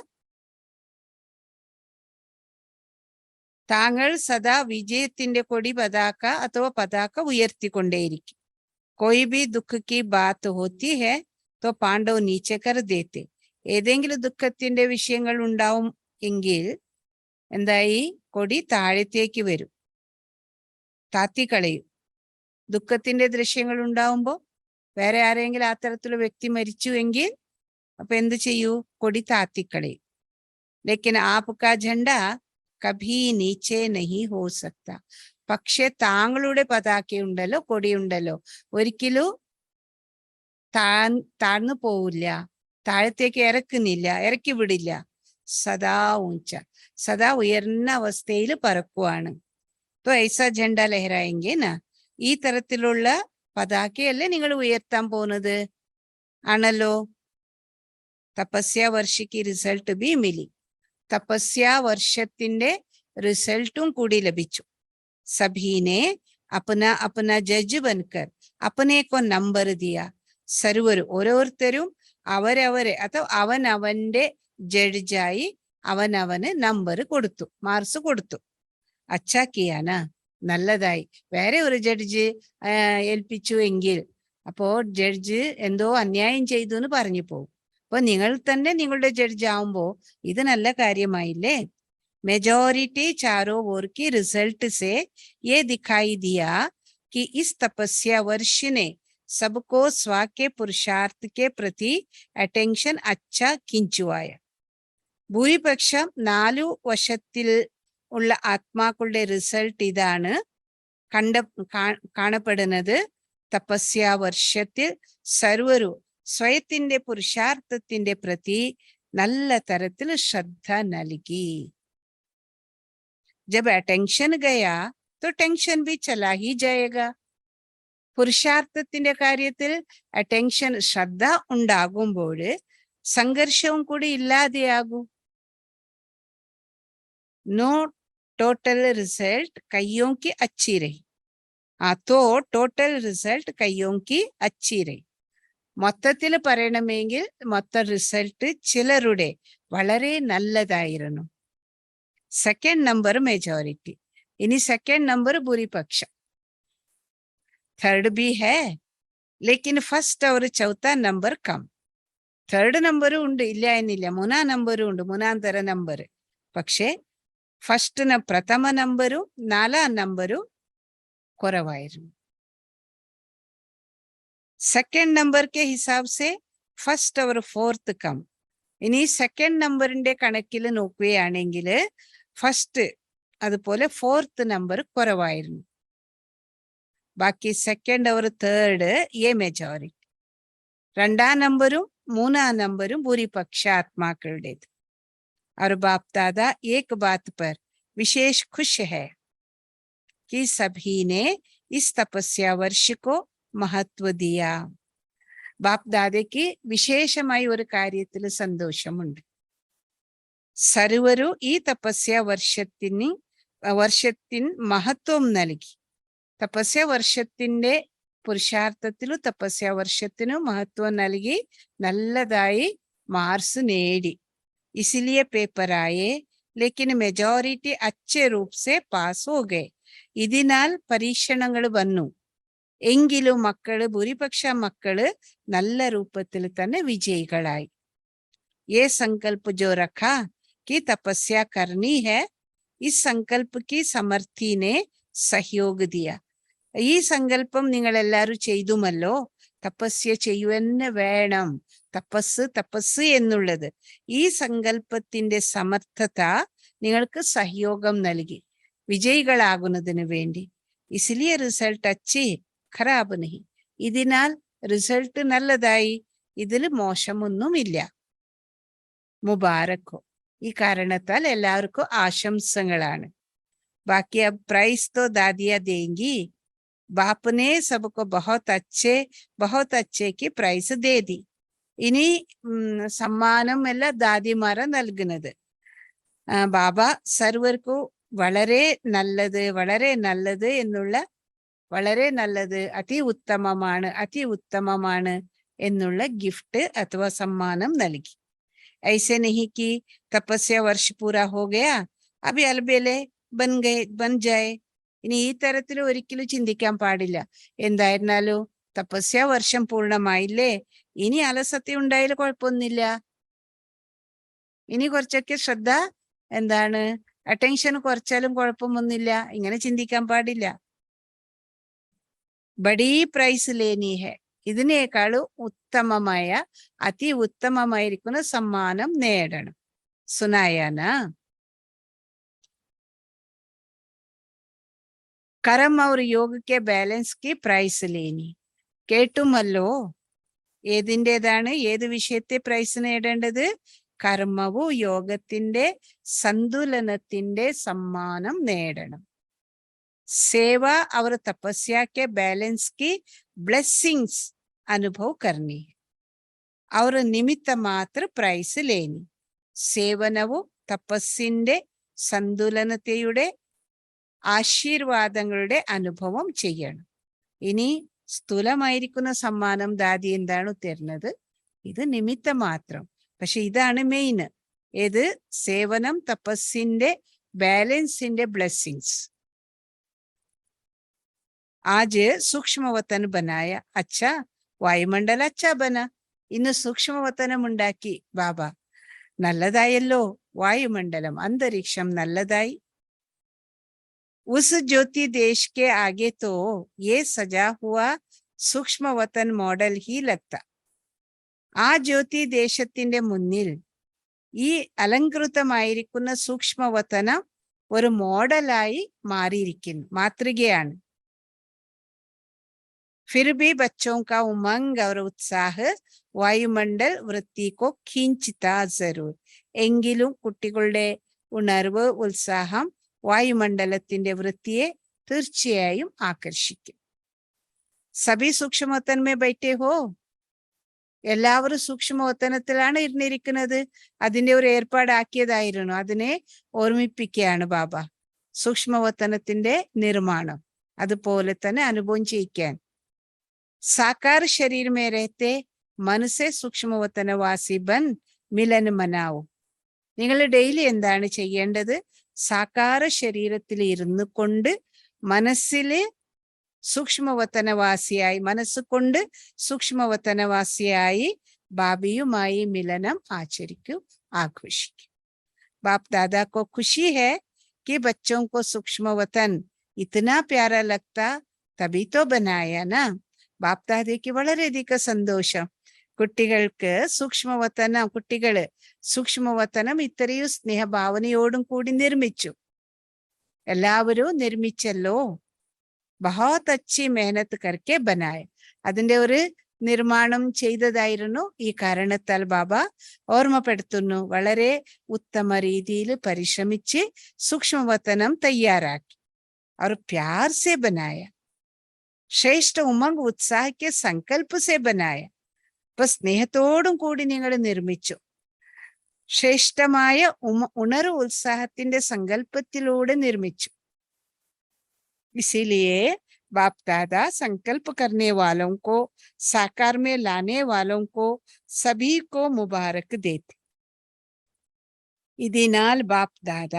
താങ്കൾ സദാ വിജയത്തിന്റെ കൊടി പതാക അഥവാ പതാക ഉയർത്തിക്കൊണ്ടേയിരിക്കും. कोई भी दुख की बात होती है तो പാണ്ഡവ് നീച്ചെ കർ ദേത്തെ. ഏതെങ്കിലും ദുഃഖത്തിന്റെ വിഷയങ്ങൾ ഉണ്ടാവും എങ്കിൽ എന്തായി? കൊടി താഴത്തേക്ക് വരും, താത്തിക്കളയും. ദുഃഖത്തിന്റെ ദൃശ്യങ്ങൾ ഉണ്ടാവുമ്പോ വേറെ ആരെങ്കിലും ആ തരത്തിലുള്ള വ്യക്തി മരിച്ചു എങ്കിൽ അപ്പൊ എന്ത് ചെയ്യൂ? കൊടി താത്തിക്കളയും. ലേക്കിൻ ആപ്കാ झंडा കഭി നീച്ചെ നഹി ഹോ സക്ത. പക്ഷെ താങ്കളുടെ പതാകയുണ്ടല്ലോ, കൊടിയുണ്ടല്ലോ, ഒരിക്കലും താഴ്ന്നു പോവില്ല, താഴത്തേക്ക് ഇറക്കി വിടില്ല. സദാ ഊഞ്ച, സദാ ഉയർന്ന അവസ്ഥയിൽ പറക്കുവാണ്. तो ऐसा झंडा लहराएंगे ना. ഈ തരത്തിലുള്ള പതാകയല്ലേ നിങ്ങൾ ഉയർത്താൻ പോകുന്നത്? ആണല്ലോ. തപസ്യ വർഷയ്ക്ക് റിസൾട്ട് ബി മിലി. തപസ്യ വർഷത്തിന്റെ റിസൾട്ടും കൂടി ലഭിച്ചു. സഭീനെ അപ്പന അപ്പന ജഡ്ജ് ബൻകർ അപ്പനെ കൊ നമ്പർ ദിയ. സർവരും ഓരോരുത്തരും അവരവരെ അഥവാ അവനവന്റെ ജഡ്ജായി അവനവന് നമ്പർ കൊടുത്തു, മാർക്സ് കൊടുത്തു. അച്ഛാ കിയാന, നല്ലതായി. വേറെ ഒരു ജഡ്ജ് ഏൽപ്പിച്ചു എങ്കിൽ അപ്പോ ജഡ്ജ് എന്തോ അന്യായം ചെയ്തു എന്ന് പറഞ്ഞു പോകും. അപ്പൊ നിങ്ങൾ തന്നെ നിങ്ങളുടെ ജഡ്ജ് ആവുമ്പോ ഇത് നല്ല കാര്യമായില്ലേ? मेजॉरिटी चारों ओर की रिजल्ट से ये दिखाई दिया कि इस तपस्या वर्ष ने सबको स्व के पुरुषार्थ के प्रति अटेंशन अच्छा खिंचुवाया. ഭൂരിപക്ഷം 4 വർഷത്തിൽ ഉള്ള ആത്മാക്കളുടെ റിസൾട്ട് ഇതാണ് കാണപ്പെടുന്നത്. തപസ്യാ വർഷത്തിൽ സർവരും സ്വയത്തിന്റെ പുരുഷാർത്ഥത്തിന്റെ പ്രതി നല്ല തരത്തിൽ ശ്രദ്ധ നൽകി. जब अटेंशन गया तो टेंशन भी चला ही जाएगा. പുരുഷാർത്ഥത്തിന്റെ കാര്യത്തിൽ അറ്റൻഷൻ ശ്രദ്ധ ഉണ്ടാകുമ്പോൾ സംഘർഷവും കൂടി ഇല്ലാതെയാകും. नो टोटल रिजल्ट कईयों की अच्छी रही. तो ടോട്ടൽ റിസൾട്ട് കയ്യോം की अच्छी रही. മൊത്തത്തിൽ പറയണമെങ്കിൽ മൊത്ത റിസൾട്ട് ചിലരുടെ വളരെ നല്ലതായിരുന്നു. Second number majority. ഇനി സെക്കൻഡ് നമ്പർ ഭൂരിപക്ഷം. थर्ड भी है लेकिन फर्स्ट और चौथा नंबर कम. തേർഡ് നമ്പറും ഉണ്ട്, ഇല്ല എന്നില്ല. മൂന്നാം നമ്പറും ഉണ്ട്, മൂന്നാം തര നമ്പർ. പക്ഷേ ഫസ്റ്റ് പ്രഥമ നമ്പറും നാലാം നമ്പറും കുറവായിരുന്നു. സെക്കൻഡ് നമ്പർ കെ ഹിസാബ് സെ ഫസ്റ്റ് और ഫോർത്ത് കം. ഇനി സെക്കൻഡ് നമ്പറിന്റെ കണക്കിൽ നോക്കുകയാണെങ്കിൽ ഫസ്റ്റ് അതുപോലെ ഫോർത്ത് നമ്പർ കുറവായിരുന്നു. ബാക്കി സെക്കൻഡ് और തേർഡ് ये മെജോറിറ്റി. രണ്ടാം നമ്പറും മൂന്നാം നമ്പറും ഭൂരിപക്ഷ ആത്മാക്കളുടേത്. और बाप दादा एक बात पर विशेष खुश है कि सभी ने इस तपस्या वर्ष को महत्व दिया. ബാപ്പ് ദാദയ്ക്ക് വിശേഷമായി ഒരു കാര്യത്തിൽ സന്തോഷമുണ്ട്. സർവരും ഈ തപസ്യ വർഷത്തിന് മഹത്വം നൽകി. തപസ്യ വർഷത്തിന്റെ പുരുഷാർത്ഥത്തിലും തപസ്യ വർഷത്തിനും മഹത്വം നൽകി നല്ലതായി മാർക്സ് നേടി. इसलिए पेपर आए लेकिन मेजोरिटी अच्छे रूप से पास हो गए. ഇതിനാൽ പരീക്ഷണങ്ങൾ വന്നു, എങ്കിലും ഭൂരിപക്ഷ മക്കള് നല്ല രൂപത്തിൽ തന്നെ വിജയികളായി. ये संकल्प जो रखा कि तपस्या करनी है, इस संकल्प की समर्थी ने सहयोग दिया. ഈ സങ്കല്പം നിങ്ങൾ എല്ലാവരും ചെയ്തുമല്ലോ, തപസ്യ ചെയ്യുവന്നെ വേണം, തപസ് എന്നുള്ളത്. ഈ സങ്കല്പത്തിന്റെ സമർത്ഥത നിങ്ങൾക്ക് സഹയോഗം നൽകി വിജയികളാകുന്നതിന് വേണ്ടി. ഇസ്ലിയെ റിസൾട്ട് അച്ചി ഖരാബ് നഹി. ഇതിനാൽ റിസൾട്ട് നല്ലതായി, ഇതിൽ മോശമൊന്നുമില്ല. മുബാറക്കോ. ഈ കാരണത്താൽ എല്ലാവർക്കും ആശംസകളാണ്. ബാക്കി അബ് പ്രൈസ് തോ ദാദിയ ദേങ്കി. बाप ने सबको बहुत अच्छे की प्राइस दे दी. ഇനി സമ്മാനം എല്ലാം ദാദിമാര നൽകുന്നത്. ബാബ സർവർക്കും വളരെ നല്ലത് എന്നുള്ള വളരെ നല്ലത് അതിഉത്തമമാണ് എന്നുള്ള ഗിഫ്റ്റ് അഥവാ സമ്മാനം നൽകി. ऐसे नहीं कि तपस्या वर्ष पूरा हो गया अभी अलबेले बन जाए. ഇനി ഈ തരത്തിൽ ഒരിക്കലും ചിന്തിക്കാൻ പാടില്ല. എന്തായിരുന്നാലും തപസ്യ വർഷം പൂർണ്ണമായില്ലേ, ഇനി അലസത്യം ഉണ്ടായാൽ കുഴപ്പമൊന്നുമില്ല, ഇനി കുറച്ചൊക്കെ ശ്രദ്ധ അറ്റൻഷൻ കുറച്ചാലും കുഴപ്പമൊന്നുമില്ല, ഇങ്ങനെ ചിന്തിക്കാൻ പാടില്ല. ബഡീ പ്രൈസ് ലേനി ഹെ. ഇതിനേക്കാളും ഉത്തമമായ ഉത്തമമായിരിക്കുന്ന സമ്മാനം നേടണം. സുനായാന. कर्म और योग के बैलेंस की प्राइस लेनी. കേട്ടുമല്ലോ, ഏതിൻ്റെതാണ്, ഏത് വിഷയത്തെ പ്രൈസ് നേടേണ്ടത്? കർമ്മവും യോഗത്തിന്റെ സന്തുലനത്തിന്റെ സമ്മാനം നേടണം. സേവ और तपस्या के बैलेंस की ब्लेसिंग्स अनुभव करनी और निमित्त मात्र പ്രൈസ് लेनी. സേവനവും തപസ്സിന്റെ സന്തുലനതയുടെ ആശീർവാദങ്ങളുടെ അനുഭവം ചെയ്യണം. ഇനി സ്ഥൂലമായിരിക്കുന്ന സമ്മാനം ദാദി എന്താണ് തരുന്നത്? ഇത് നിമിത്തം മാത്രം. പക്ഷെ ഇതാണ് മെയിൻ. ഏത്? സേവനം, തപസ്സിന്റെ ബാലൻസിന്റെ ബ്ലെസ്സിങ്സ്. ആജ് സൂക്ഷ്മവതൻ ബനായ. അച്ഛാ, വായുമണ്ഡല അച്ഛാ ബന. ഇന്ന് സൂക്ഷ്മവതനം ഉണ്ടാക്കി ബാബ. നല്ലതായല്ലോ, വായുമണ്ഡലം, അന്തരീക്ഷം നല്ലതായി. उस ज्योति देश के आगे तो ये सजा हुआ सूक्ष्म वतन मॉडल ही लगता. ആ ജ്യോതി ദേശത്തിന്റെ മുന്നിൽ ഈ അലങ്കൃതമായിരിക്കുന്ന സൂക്ഷ്മവതനം ഒരു മോഡലായി മാറിയിരിക്കുന്നു, മാതൃകയാണ്. फिर भी बच्चों का उमंग और उत्साह വായുമണ്ഡൽ വൃത്തിക്കോ खींचता जरूर. എങ്കിലും കുട്ടികളുടെ ഉണർവ് ഉത്സാഹം വായുമണ്ഡലത്തിന്റെ വൃത്തിയെ തീർച്ചയായും ആകർഷിക്കും. സഭി സൂക്ഷ്മവത്തൻ മേ ബൈഠേ ഹോ, എല്ലാവരും സൂക്ഷ്മവത്തനത്തിലാണ് ഇരുന്നിരിക്കുന്നത്. അതിന്റെ ഒരു ഏർപ്പാടാക്കിയതായിരുന്നു. അതിനെ ഓർമ്മിപ്പിക്കുകയാണ് ബാബ. സൂക്ഷ്മവത്തനത്തിന്റെ നിർമ്മാണം അതുപോലെ തന്നെ അനുഭവം ചെയ്യിക്കാൻ. സാകാർ ശരീർ മേ രഹത്തെ മനസ്സെ സൂക്ഷ്മവത്തനവാസി ബൻ മിലൻ മനാവോ. നിങ്ങൾ ഡെയിലി എന്താണ് ചെയ്യേണ്ടത്? സാകാര ശരീരത്തിൽ ഇരുന്നു കൊണ്ട് മനസ്സില് സൂക്ഷ്മവത്തനവാസിയായി, മനസ്സുകൊണ്ട് സൂക്ഷ്മവത്തനവാസിയായി ബാബിയുമായി മിലനം ആചരിക്കൂ, ആഘോഷിക്കൂ. बाप दादा को खुशी है कि बच्चों को सूक्ष्म वतन इतना प्यारा लगता, तभी तो बनाया ना. ബാപ്പ് ദാദയ്ക്ക് വളരെയധികം സന്തോഷം. കുട്ടികൾക്ക് സൂക്ഷ്മവത്തനം, കുട്ടികള് സൂക്ഷ്മവത്തനം ഇത്രയും സ്നേഹഭാവനയോടും കൂടി നിർമ്മിച്ചു. എല്ലാവരും നിർമ്മിച്ചല്ലോ. ബഹുത് അച്ചി മെഹനത്ത് കർക്കെ ബനായ. അതിന്റെ ഒരു നിർമ്മാണം ചെയ്തതായിരുന്നു. ഈ കാരണത്താൽ ബാബ ഓർമ്മപ്പെടുത്തുന്നു, വളരെ ഉത്തമ രീതിയിൽ പരിശ്രമിച്ച് സൂക്ഷ്മവത്തനം തയ്യാറാക്കി. അവർ പ്യാർ സെ ബനായ, ശ്രേഷ്ഠ ഉമംഗ് ഉത്സാഹಕ್ಕೆ സങ്കല്പ സെ ബനായ. ഇപ്പൊ സ്നേഹത്തോടും കൂടി നിങ്ങൾ നിർമ്മിച്ചു. ശ്രേഷ്ഠമായ ഉണർവ് ഉത്സാഹത്തിന്റെ സങ്കല്പത്തിലൂടെ നിർമ്മിച്ചു. इसीलिए बाप दादा संकल्प करने वालों को, साकार में लाने वालों को सभी को मुबारक देते. ഇതിനാൽ ബാപ്പ് ദാദ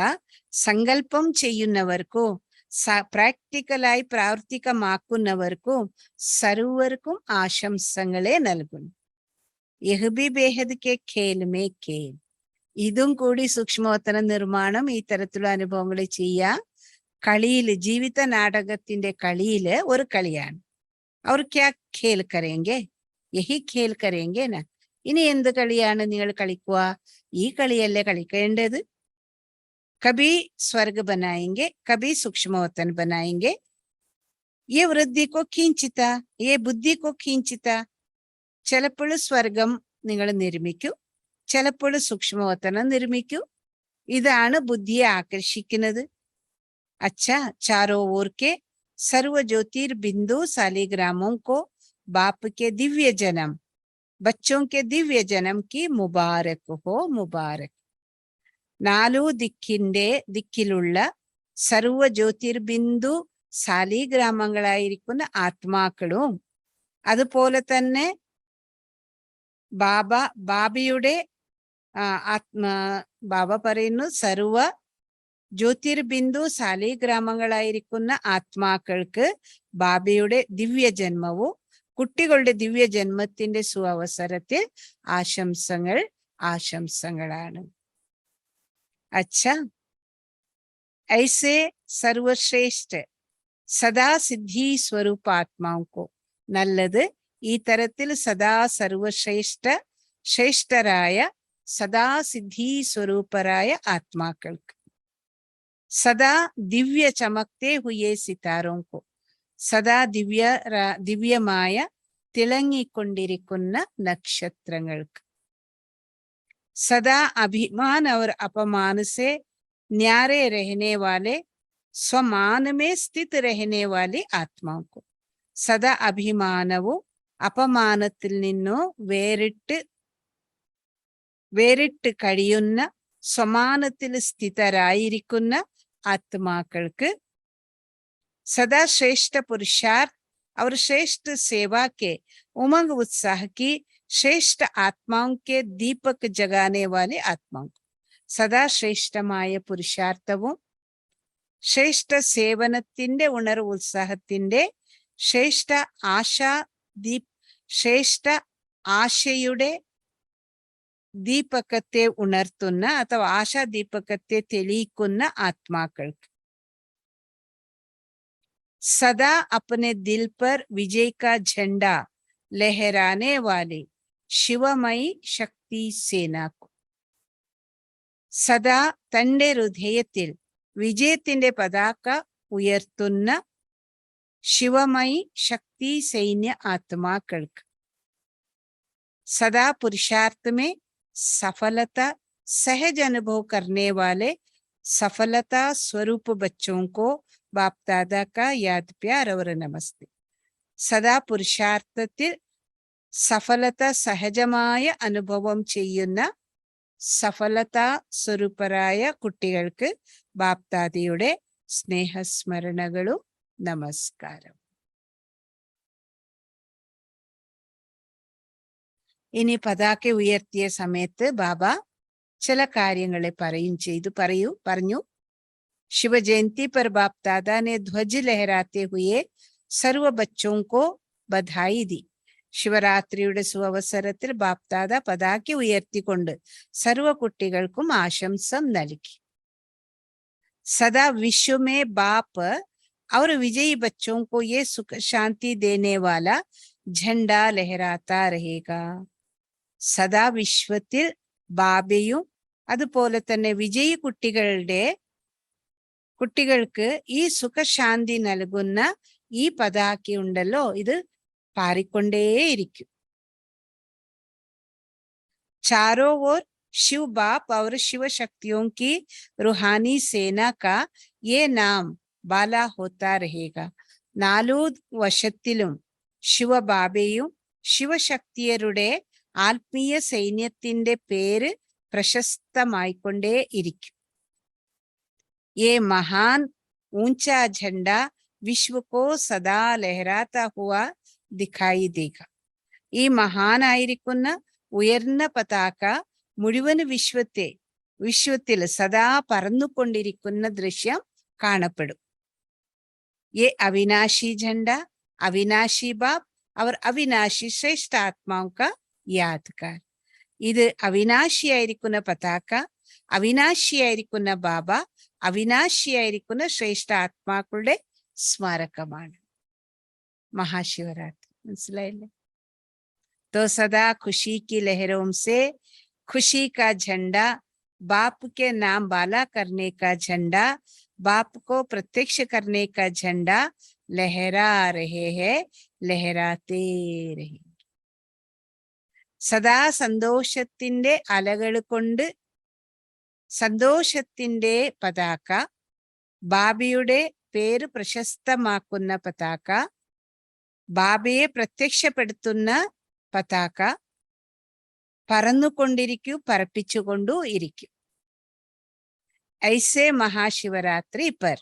സങ്കല്പം ചെയ്യുന്നവർക്കും പ്രാക്ടിക്കലായി പ്രാവർത്തികമാക്കുന്നവർക്കും സർവർക്കും ആശംസകളെ നൽകുന്നു. യഹ് B ബേഹദ് K Khel may Khel. ഇതും കൂടി സൂക്ഷ്മവത്തന നിർമ്മാണം ഈ തരത്തിലുള്ള അനുഭവങ്ങൾ ചെയ്യാം. കളിയില്, ജീവിത നാടകത്തിന്റെ കളിയില് ഒരു കളിയാണ്. അവർ ക്യാ ഖേൽ കരേങ്കെ, യഹി ഖേൽ കരേങ്കെ ന. ഇനി എന്ത് കളിയാണ് നിങ്ങൾ കളിക്കുക? ഈ കളിയല്ലേ കളിക്കേണ്ടത്. കബി സ്വർഗ ബനായെങ്കെ, കബി സൂക്ഷ്മവത്തൻ ബനായെങ്കെ. യേ വൃദ്ധി കോ ഖീഞ്ചിത്ത, യേ ബുദ്ധി കോ ഖീഞ്ചിത്ത. ചിലപ്പോൾ സ്വർഗം നിങ്ങൾ നിർമ്മിക്കൂ, ചിലപ്പോൾ സൂക്ഷ്മവത്തനം നിർമ്മിക്കൂ. ഇതാണ് ബുദ്ധിയെ ആകർഷിക്കുന്നത്. अच्छा, चारों ओर के सर्व ज्योतिर्बिंदु शालिग्रामों को बाप के दिव्य जन्म, बच्चों के दिव्य जन्म की मुबारक हो, मुबारक. നാലു ദിക്കിലുള്ള സർവ ജ്യോതിർബിന്ദു ശാലിഗ്രാമങ്ങളായിരിക്കുന്ന ആത്മാക്കളും അതുപോലെ തന്നെ ബാബയുടെ ബാബ പറയുന്നു, സർവ ജ്യോതിർബിന്ദു ശാലിഗ്രാമങ്ങളായിരിക്കുന്ന ആത്മാക്കൾക്ക് ബാബയുടെ ദിവ്യജന്മവും കുട്ടികളുടെ ദിവ്യജന്മത്തിന്റെ സുവസരത്തിൽ ആശംസകളാണ്. अच्छा, ऐसे सर्वश्रेष्ठ सदा सिद्धि स्वरूप आत्माओं को, നല്ലത് ഈ തരത്തിൽ സദാ സർവശ്രേഷ്ഠ ശ്രേഷ്ഠരായ സദാ സിദ്ധി സ്വരൂപരായ ആത്മാക്കൾക്ക്, സദാ ദിവ്യ ചമക്തേ ഹുയേ സിതാരോं को, സദാ ദിവ്യമായ തിളങ്ങിക്കൊണ്ടിരിക്കുന്ന നക്ഷത്രങ്ങൾക്ക്, सदा अभिमान और अपमान से न्यारे रहने वाले स्वमान में स्थित रहने वाली आत्माओं को, सदा അഭിമാനവും അപമാനത്തിൽ നിന്നോ വേറിട്ട് കഴിയുന്ന സ്വമാനത്തിൽ സ്ഥിതരായിരിക്കുന്ന ആത്മാക്കൾക്ക്, सदा श्रेष्ठ पुरुषार्थ और श्रेष्ठ सेवा के उमंग उत्साह की ശ്രേഷ്ഠ ആത്മാവും കെ ദീപക് ജഗാനെ വാലെ ആത്മാവും, സദാ ശ്രേഷ്ഠമായ പുരുഷാർത്ഥവും ശ്രേഷ്ഠ സേവനത്തിന്റെ ഉണർവ് ഉത്സാഹത്തിന്റെ ശ്രേഷ്ഠ ആശയുടെ ദീപകത്തെ ഉണർത്തുന്ന അഥവാ ആശാദീപകത്തെ തെളിയിക്കുന്ന ആത്മാക്കൾക്ക്, സദാ അപ്പനെ ദിൽ പർ വിജയ് കാ झंडा ലഹരാനെ വാലെ ശിവമയി ശക്തി സേനാക്കു, സദാ തന്റെ ഹൃദയത്തിൽ വിജയത്തിന്റെ പതാക ഉയർത്തുന്ന ശിവമയി ശക്തി സൈന്യ ആത്മാക്കൾക്ക് सदा पुरुषार्थ में सफलता सहज अनुभव करने वाले सफलता स्वरूप बच्चों को बाप दादा का याद प्यार और नमस्ते. സദാ പുരുഷാർത്ഥത്തിൽ സഫലത സഹജമായ അനുഭവം ചെയ്യുന്ന സഫലതാ സ്വരൂപരായ കുട്ടികൾക്ക് ബാപ്ദാദയുടെ സ്നേഹസ്മരണകളും നമസ്കാരം. ഇനി പതാക ഉയർത്തിയ സമയത്ത് ബാബ ചില കാര്യങ്ങളെ പറഞ്ഞു. शिव जयंती पर बाप दादा ने ध्वज लहराते हुए सर्व बच्चों को बधाई दी. ശിവരാത്രിയുടെ സുവസരത്തിൽ ബാപ്പ് ദാദ പതാക ഉയർത്തിക്കൊണ്ട് സർവ കുട്ടികൾക്കും ആശംസ നൽകി. सदा विश्व में बाप और विजयी बच्चों को ये सुख शांति देने वाला झंडा लहराता रहेगा. സദാ വിശ്വത്തിൽ ബാബയും അതുപോലെ തന്നെ വിജയി കുട്ടികൾക്ക് ഈ സുഖശാന്തി നൽകുന്ന ഈ പതാക ഉണ്ടല്ലോ, ഇത് പാറിക്കൊണ്ടേയിരിക്കും. चारों ओर शिव बाप और शिव शक्तियों की रूहानी सेना का ये नाम बाला होता रहेगा. നാലു വശത്തിലും ശിവബാബയും ശിവശക്തിയരുടെ ആത്മീയ സൈന്യത്തിന്റെ പേര് പ്രശസ്തമായിക്കൊണ്ടേ ഇരിക്കും. ये महान ऊंचा झंडा विश्व को सदा लहराता हुआ दिखाई देगा. ഈ മഹാനായിരിക്കുന്ന ഉയർന്ന പതാക മുഴുവൻ വിശ്വത്തിൽ സദാ പറന്നുകൊണ്ടിരിക്കുന്ന ദൃശ്യം കാണപ്പെടും. ये अविनाशी झंडा अविनाशी बाप और अविनाशी श्रेष्ठ आत्माओं का यादगार. ഇത് അവിനാശിയായിരിക്കുന്ന പതാക, അവിനാശിയായിരിക്കുന്ന ബാബ, അവിനാശിയായിരിക്കുന്ന ശ്രേഷ്ഠ ആത്മാക്കളുടെ സ്മാരകമാണ്. മഹാശിവരാത്രി മനസ്സിലായില്ലേ? तो सदा खुशी की लहरों से खुशी का झंडा, बाप के नाम बाला करने का झंडा, बाप को प्रत्यक्ष करने का झंडा लहरा रहे हैं, लहराते रहे. സദാ സന്തോഷത്തിന്റെ അലകൾ കൊണ്ട് സന്തോഷത്തിന്റെ പതാക, ബാബയുടെ പേര് പ്രശസ്തമാക്കുന്ന പതാക, ബാബയെ പ്രത്യക്ഷപ്പെടുത്തുന്ന പതാക പറന്നുകൊണ്ടിരിക്കും, പറപ്പിച്ചുകൊണ്ടു ഇരിക്കും. ऐसे महाशिवरात्रि पर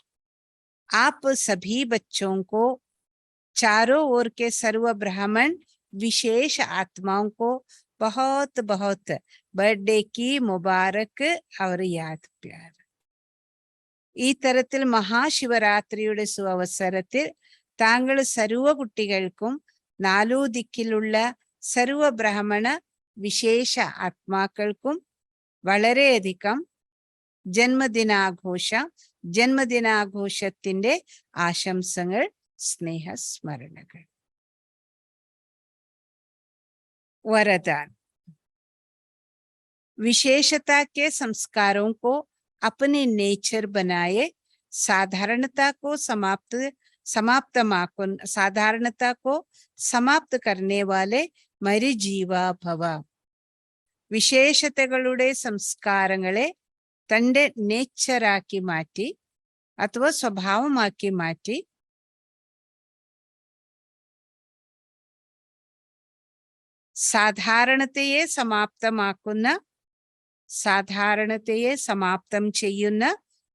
आप सभी बच्चों को चारों ओर के सर्व ब्राह्मण विशेष आत्माओं को बहुत बहुत बर्थडे की मुबारक और याद प्यार. ഈ തരത്തിൽ മഹാശിവരാത്രിയുടെ സുവസരത്തിൽ താങ്കൾ സർവ കുട്ടികൾക്കും നാലു ദിക്കിലുള്ള സർവ ബ്രാഹ്മണ വിശേഷ ആത്മാക്കൾക്കും വളരെയധികം ജന്മദിനാഘോഷത്തിന്റെ ആശംസകൾ, സ്നേഹസ്മരണകൾ. वरदान. विशेषता के संस्कारों को अपने नेचर बनाए, साधारणता को समाप्त करने वाले मरि जीवा भव. വിശേഷതകളുടെ സംസ്കാരങ്ങളെ തന്റെ നേച്ചറാക്കി മാറ്റി അഥവാ സ്വഭാവമാക്കി മാറ്റി സാധാരണതയെ സമാപ്തം ചെയ്യുന്ന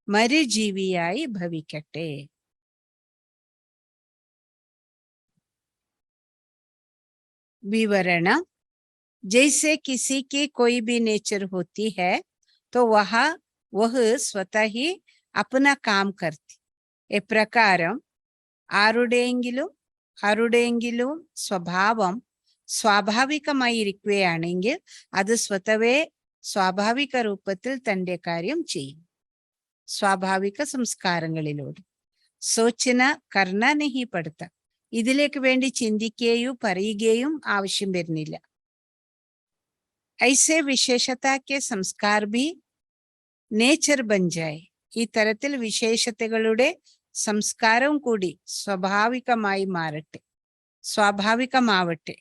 മരുജീവിയായി ഭവിക്കട്ടെ. विवरण. जैसे किसी की कोई भी नेचर होती है तो वह स्वतः ही अपना काम करती. എപ്രകാരം ആരുടെയെങ്കിലും സ്വഭാവം സ്വാഭാവികമായിരിക്കുകയാണെങ്കിൽ അത് സ്വതവേ സ്വാഭാവിക രൂപത്തിൽ തന്റെ കാര്യം ചെയ്യും. സ്വാഭാവിക സംസ്കാരങ്ങളിലൂടെ സോചന കർണ നഹി പടുത്ത, ഇതിലേക്ക് വേണ്ടി ചിന്തിക്കുകയും പറയുകയും ആവശ്യം വരുന്നില്ല. ऐसे विशेषता के संस्कार भी नेचर बन जाए. ഈ തരത്തിൽ വിശേഷതകളുടെ സംസ്കാരവും കൂടി സ്വാഭാവികമാവട്ടെ.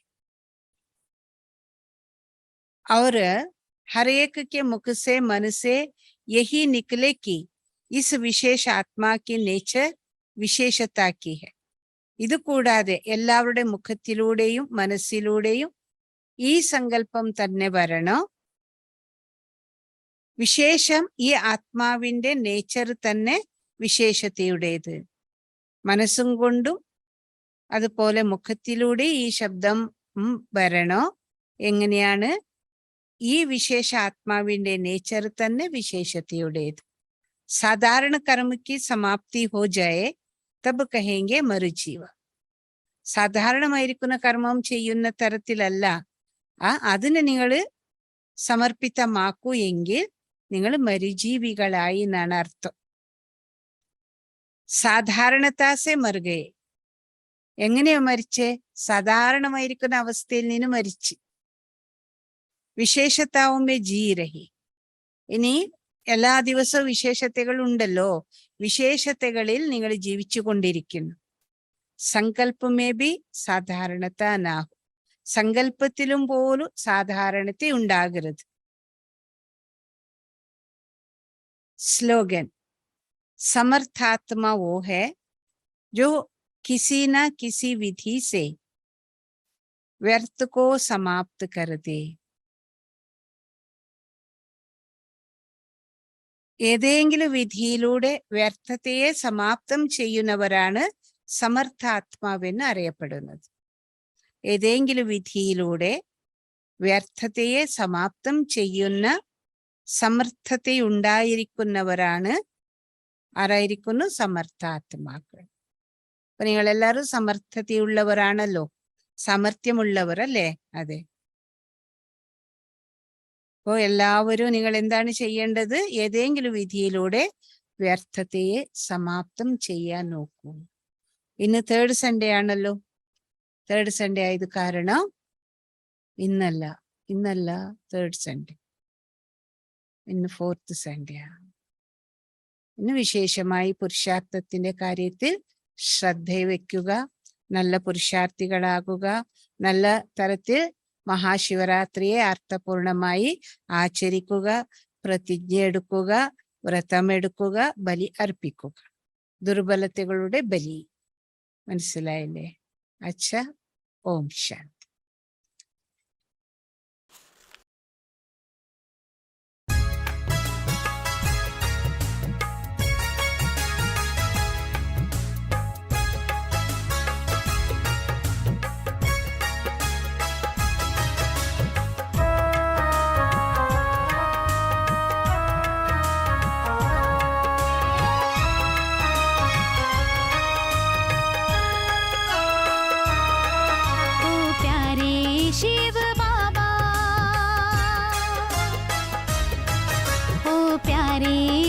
और हर एक के मुख से मन से यही निकले कि इस विशेष आत्मा की नेचर विशेषता की है. ഇത് കൂടാതെ എല്ലാവരുടെ മുഖത്തിലൂടെയും മനസ്സിലൂടെയും ഈ സങ്കല്പം തന്നെ വരണോ, വിശേഷം ഈ ആത്മാവിന്റെ നേച്ചർ തന്നെ വിശേഷതയുടേത്. മനസ്സും കൊണ്ടും അതുപോലെ മുഖത്തിലൂടെ ഈ ശബ്ദം വരണോ. എങ്ങനെയാണ്? ഈ വിശേഷ ആത്മാവിന്റെ നേച്ചർ തന്നെ വിശേഷതയുടേത്. സാധാരണ കർമ്മയ്ക്ക് സമാപ്തി ഹോ ജായേ തബ് കഹേങ്കെ മറുജീവ. സാധാരണമായിരിക്കുന്ന കർമ്മം ചെയ്യുന്ന തരത്തിലല്ല, അതിന് നിങ്ങൾ സമർപ്പിതമാക്കൂ എങ്കിൽ നിങ്ങൾ മരുജീവികളായി എന്നാണ് അർത്ഥം. സാധാരണതാസെ മറുകയെ. എങ്ങനെയോ മരിച്ചേ? സാധാരണമായിരിക്കുന്ന അവസ്ഥയിൽ നിന്ന് മരിച്ച്. വിശേഷതാവുമേ ജീ രഹി. ഇനി എല്ലാ ദിവസവും വിശേഷതകൾ ഉണ്ടല്ലോ, വിശേഷതകളിൽ നിങ്ങൾ ജീവിച്ചു കൊണ്ടിരിക്കുന്നു. സങ്കല്പമേ ബി സാധാരണത നാഹു. സങ്കല്പത്തിലും പോലും സാധാരണത ഉണ്ടാകരുത്. स्लोगन. समर्थात्मा वो है जो किसी ना किसी विधि से व्यर्थ को समाप्त कर दे. ഏതെങ്കിലും വിധിയിലൂടെ വ്യർത്ഥതയെ സമാപ്തം ചെയ്യുന്നവരാണ് സമർത്ഥാത്മാവെന്ന് അറിയപ്പെടുന്നത്. ഏതെങ്കിലും വിധിയിലൂടെ വ്യർത്ഥതയെ സമാപ്തം ചെയ്യുന്ന സമർത്ഥതയുണ്ടായിരിക്കുന്നവരാണ് ആരായിരിക്കുന്നു? സമർത്ഥാത്മാക്കൾ. അപ്പൊ നിങ്ങൾ എല്ലാവരും സമർത്ഥതയുള്ളവരാണല്ലോ, സാമർഥ്യമുള്ളവർ അല്ലേ? അതെ. അപ്പോ എല്ലാവരും നിങ്ങൾ എന്താണ് ചെയ്യേണ്ടത്? ഏതെങ്കിലും വിധിയിലൂടെ വ്യർത്ഥതയെ സമാപ്തം ചെയ്യാൻ നോക്കൂ. ഇന്ന് 3rd സൺഡേ ആണല്ലോ. 3rd സൺഡേ ആയത് കാരണം ഇന്നല്ല 3rd സൺഡേ, ഇന്ന് 4th സൺഡേ ആണ്. ഇന്ന് വിശേഷമായി പുരുഷാർത്ഥത്തിന്റെ കാര്യത്തിൽ ശ്രദ്ധ വയ്ക്കുക, നല്ല പുരുഷാർത്ഥികളാകുക, നല്ല തരത്തിൽ മഹാശിവരാത്രിയെ അർത്ഥപൂർണമായി ആചരിക്കുക, പ്രതിജ്ഞ എടുക്കുക, വ്രതമെടുക്കുക, ബലി അർപ്പിക്കുക. ദുർബലതകളുടെ ബലി. മനസ്സിലായില്ലേ? അച്ഛ. ഓം ശാന്തി.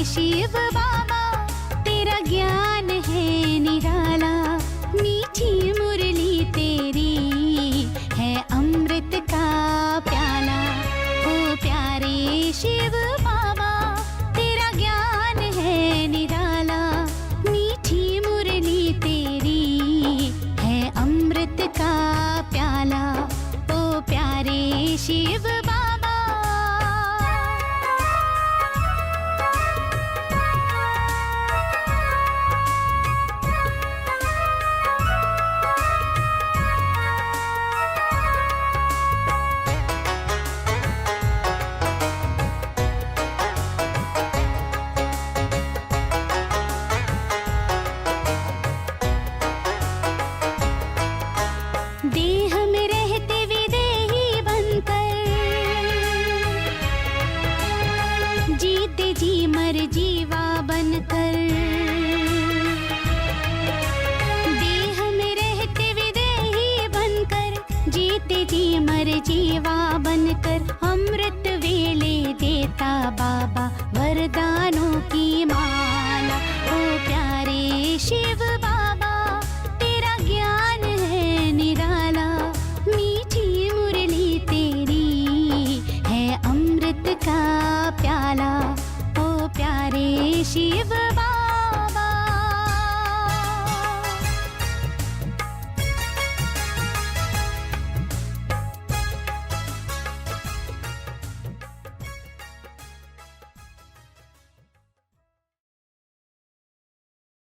शिव बाबा तेरा ज्ञान है निराला, मीठी मुरली तेरी है अमृत का प्याला। ओ प्यारे शिव बाबा तेरा ज्ञान है निराला, मीठी मुरली तेरी है अमृत का प्याला। ओ प्यारे शिव बाबा देह में रहते विदेही बनकर, जीते जी मर जीवा बनकर। देह में रहते विदेही बनकर, जीते जी मर जीवा बनकर। अमृत वेले देता बाबा वरदानों की माला। ओ प्यारे शिव बाबा तेरा ज्ञान है निराला, मीठी मुरली तेरी है अमृत का प्याला। ओ प्यारे शिव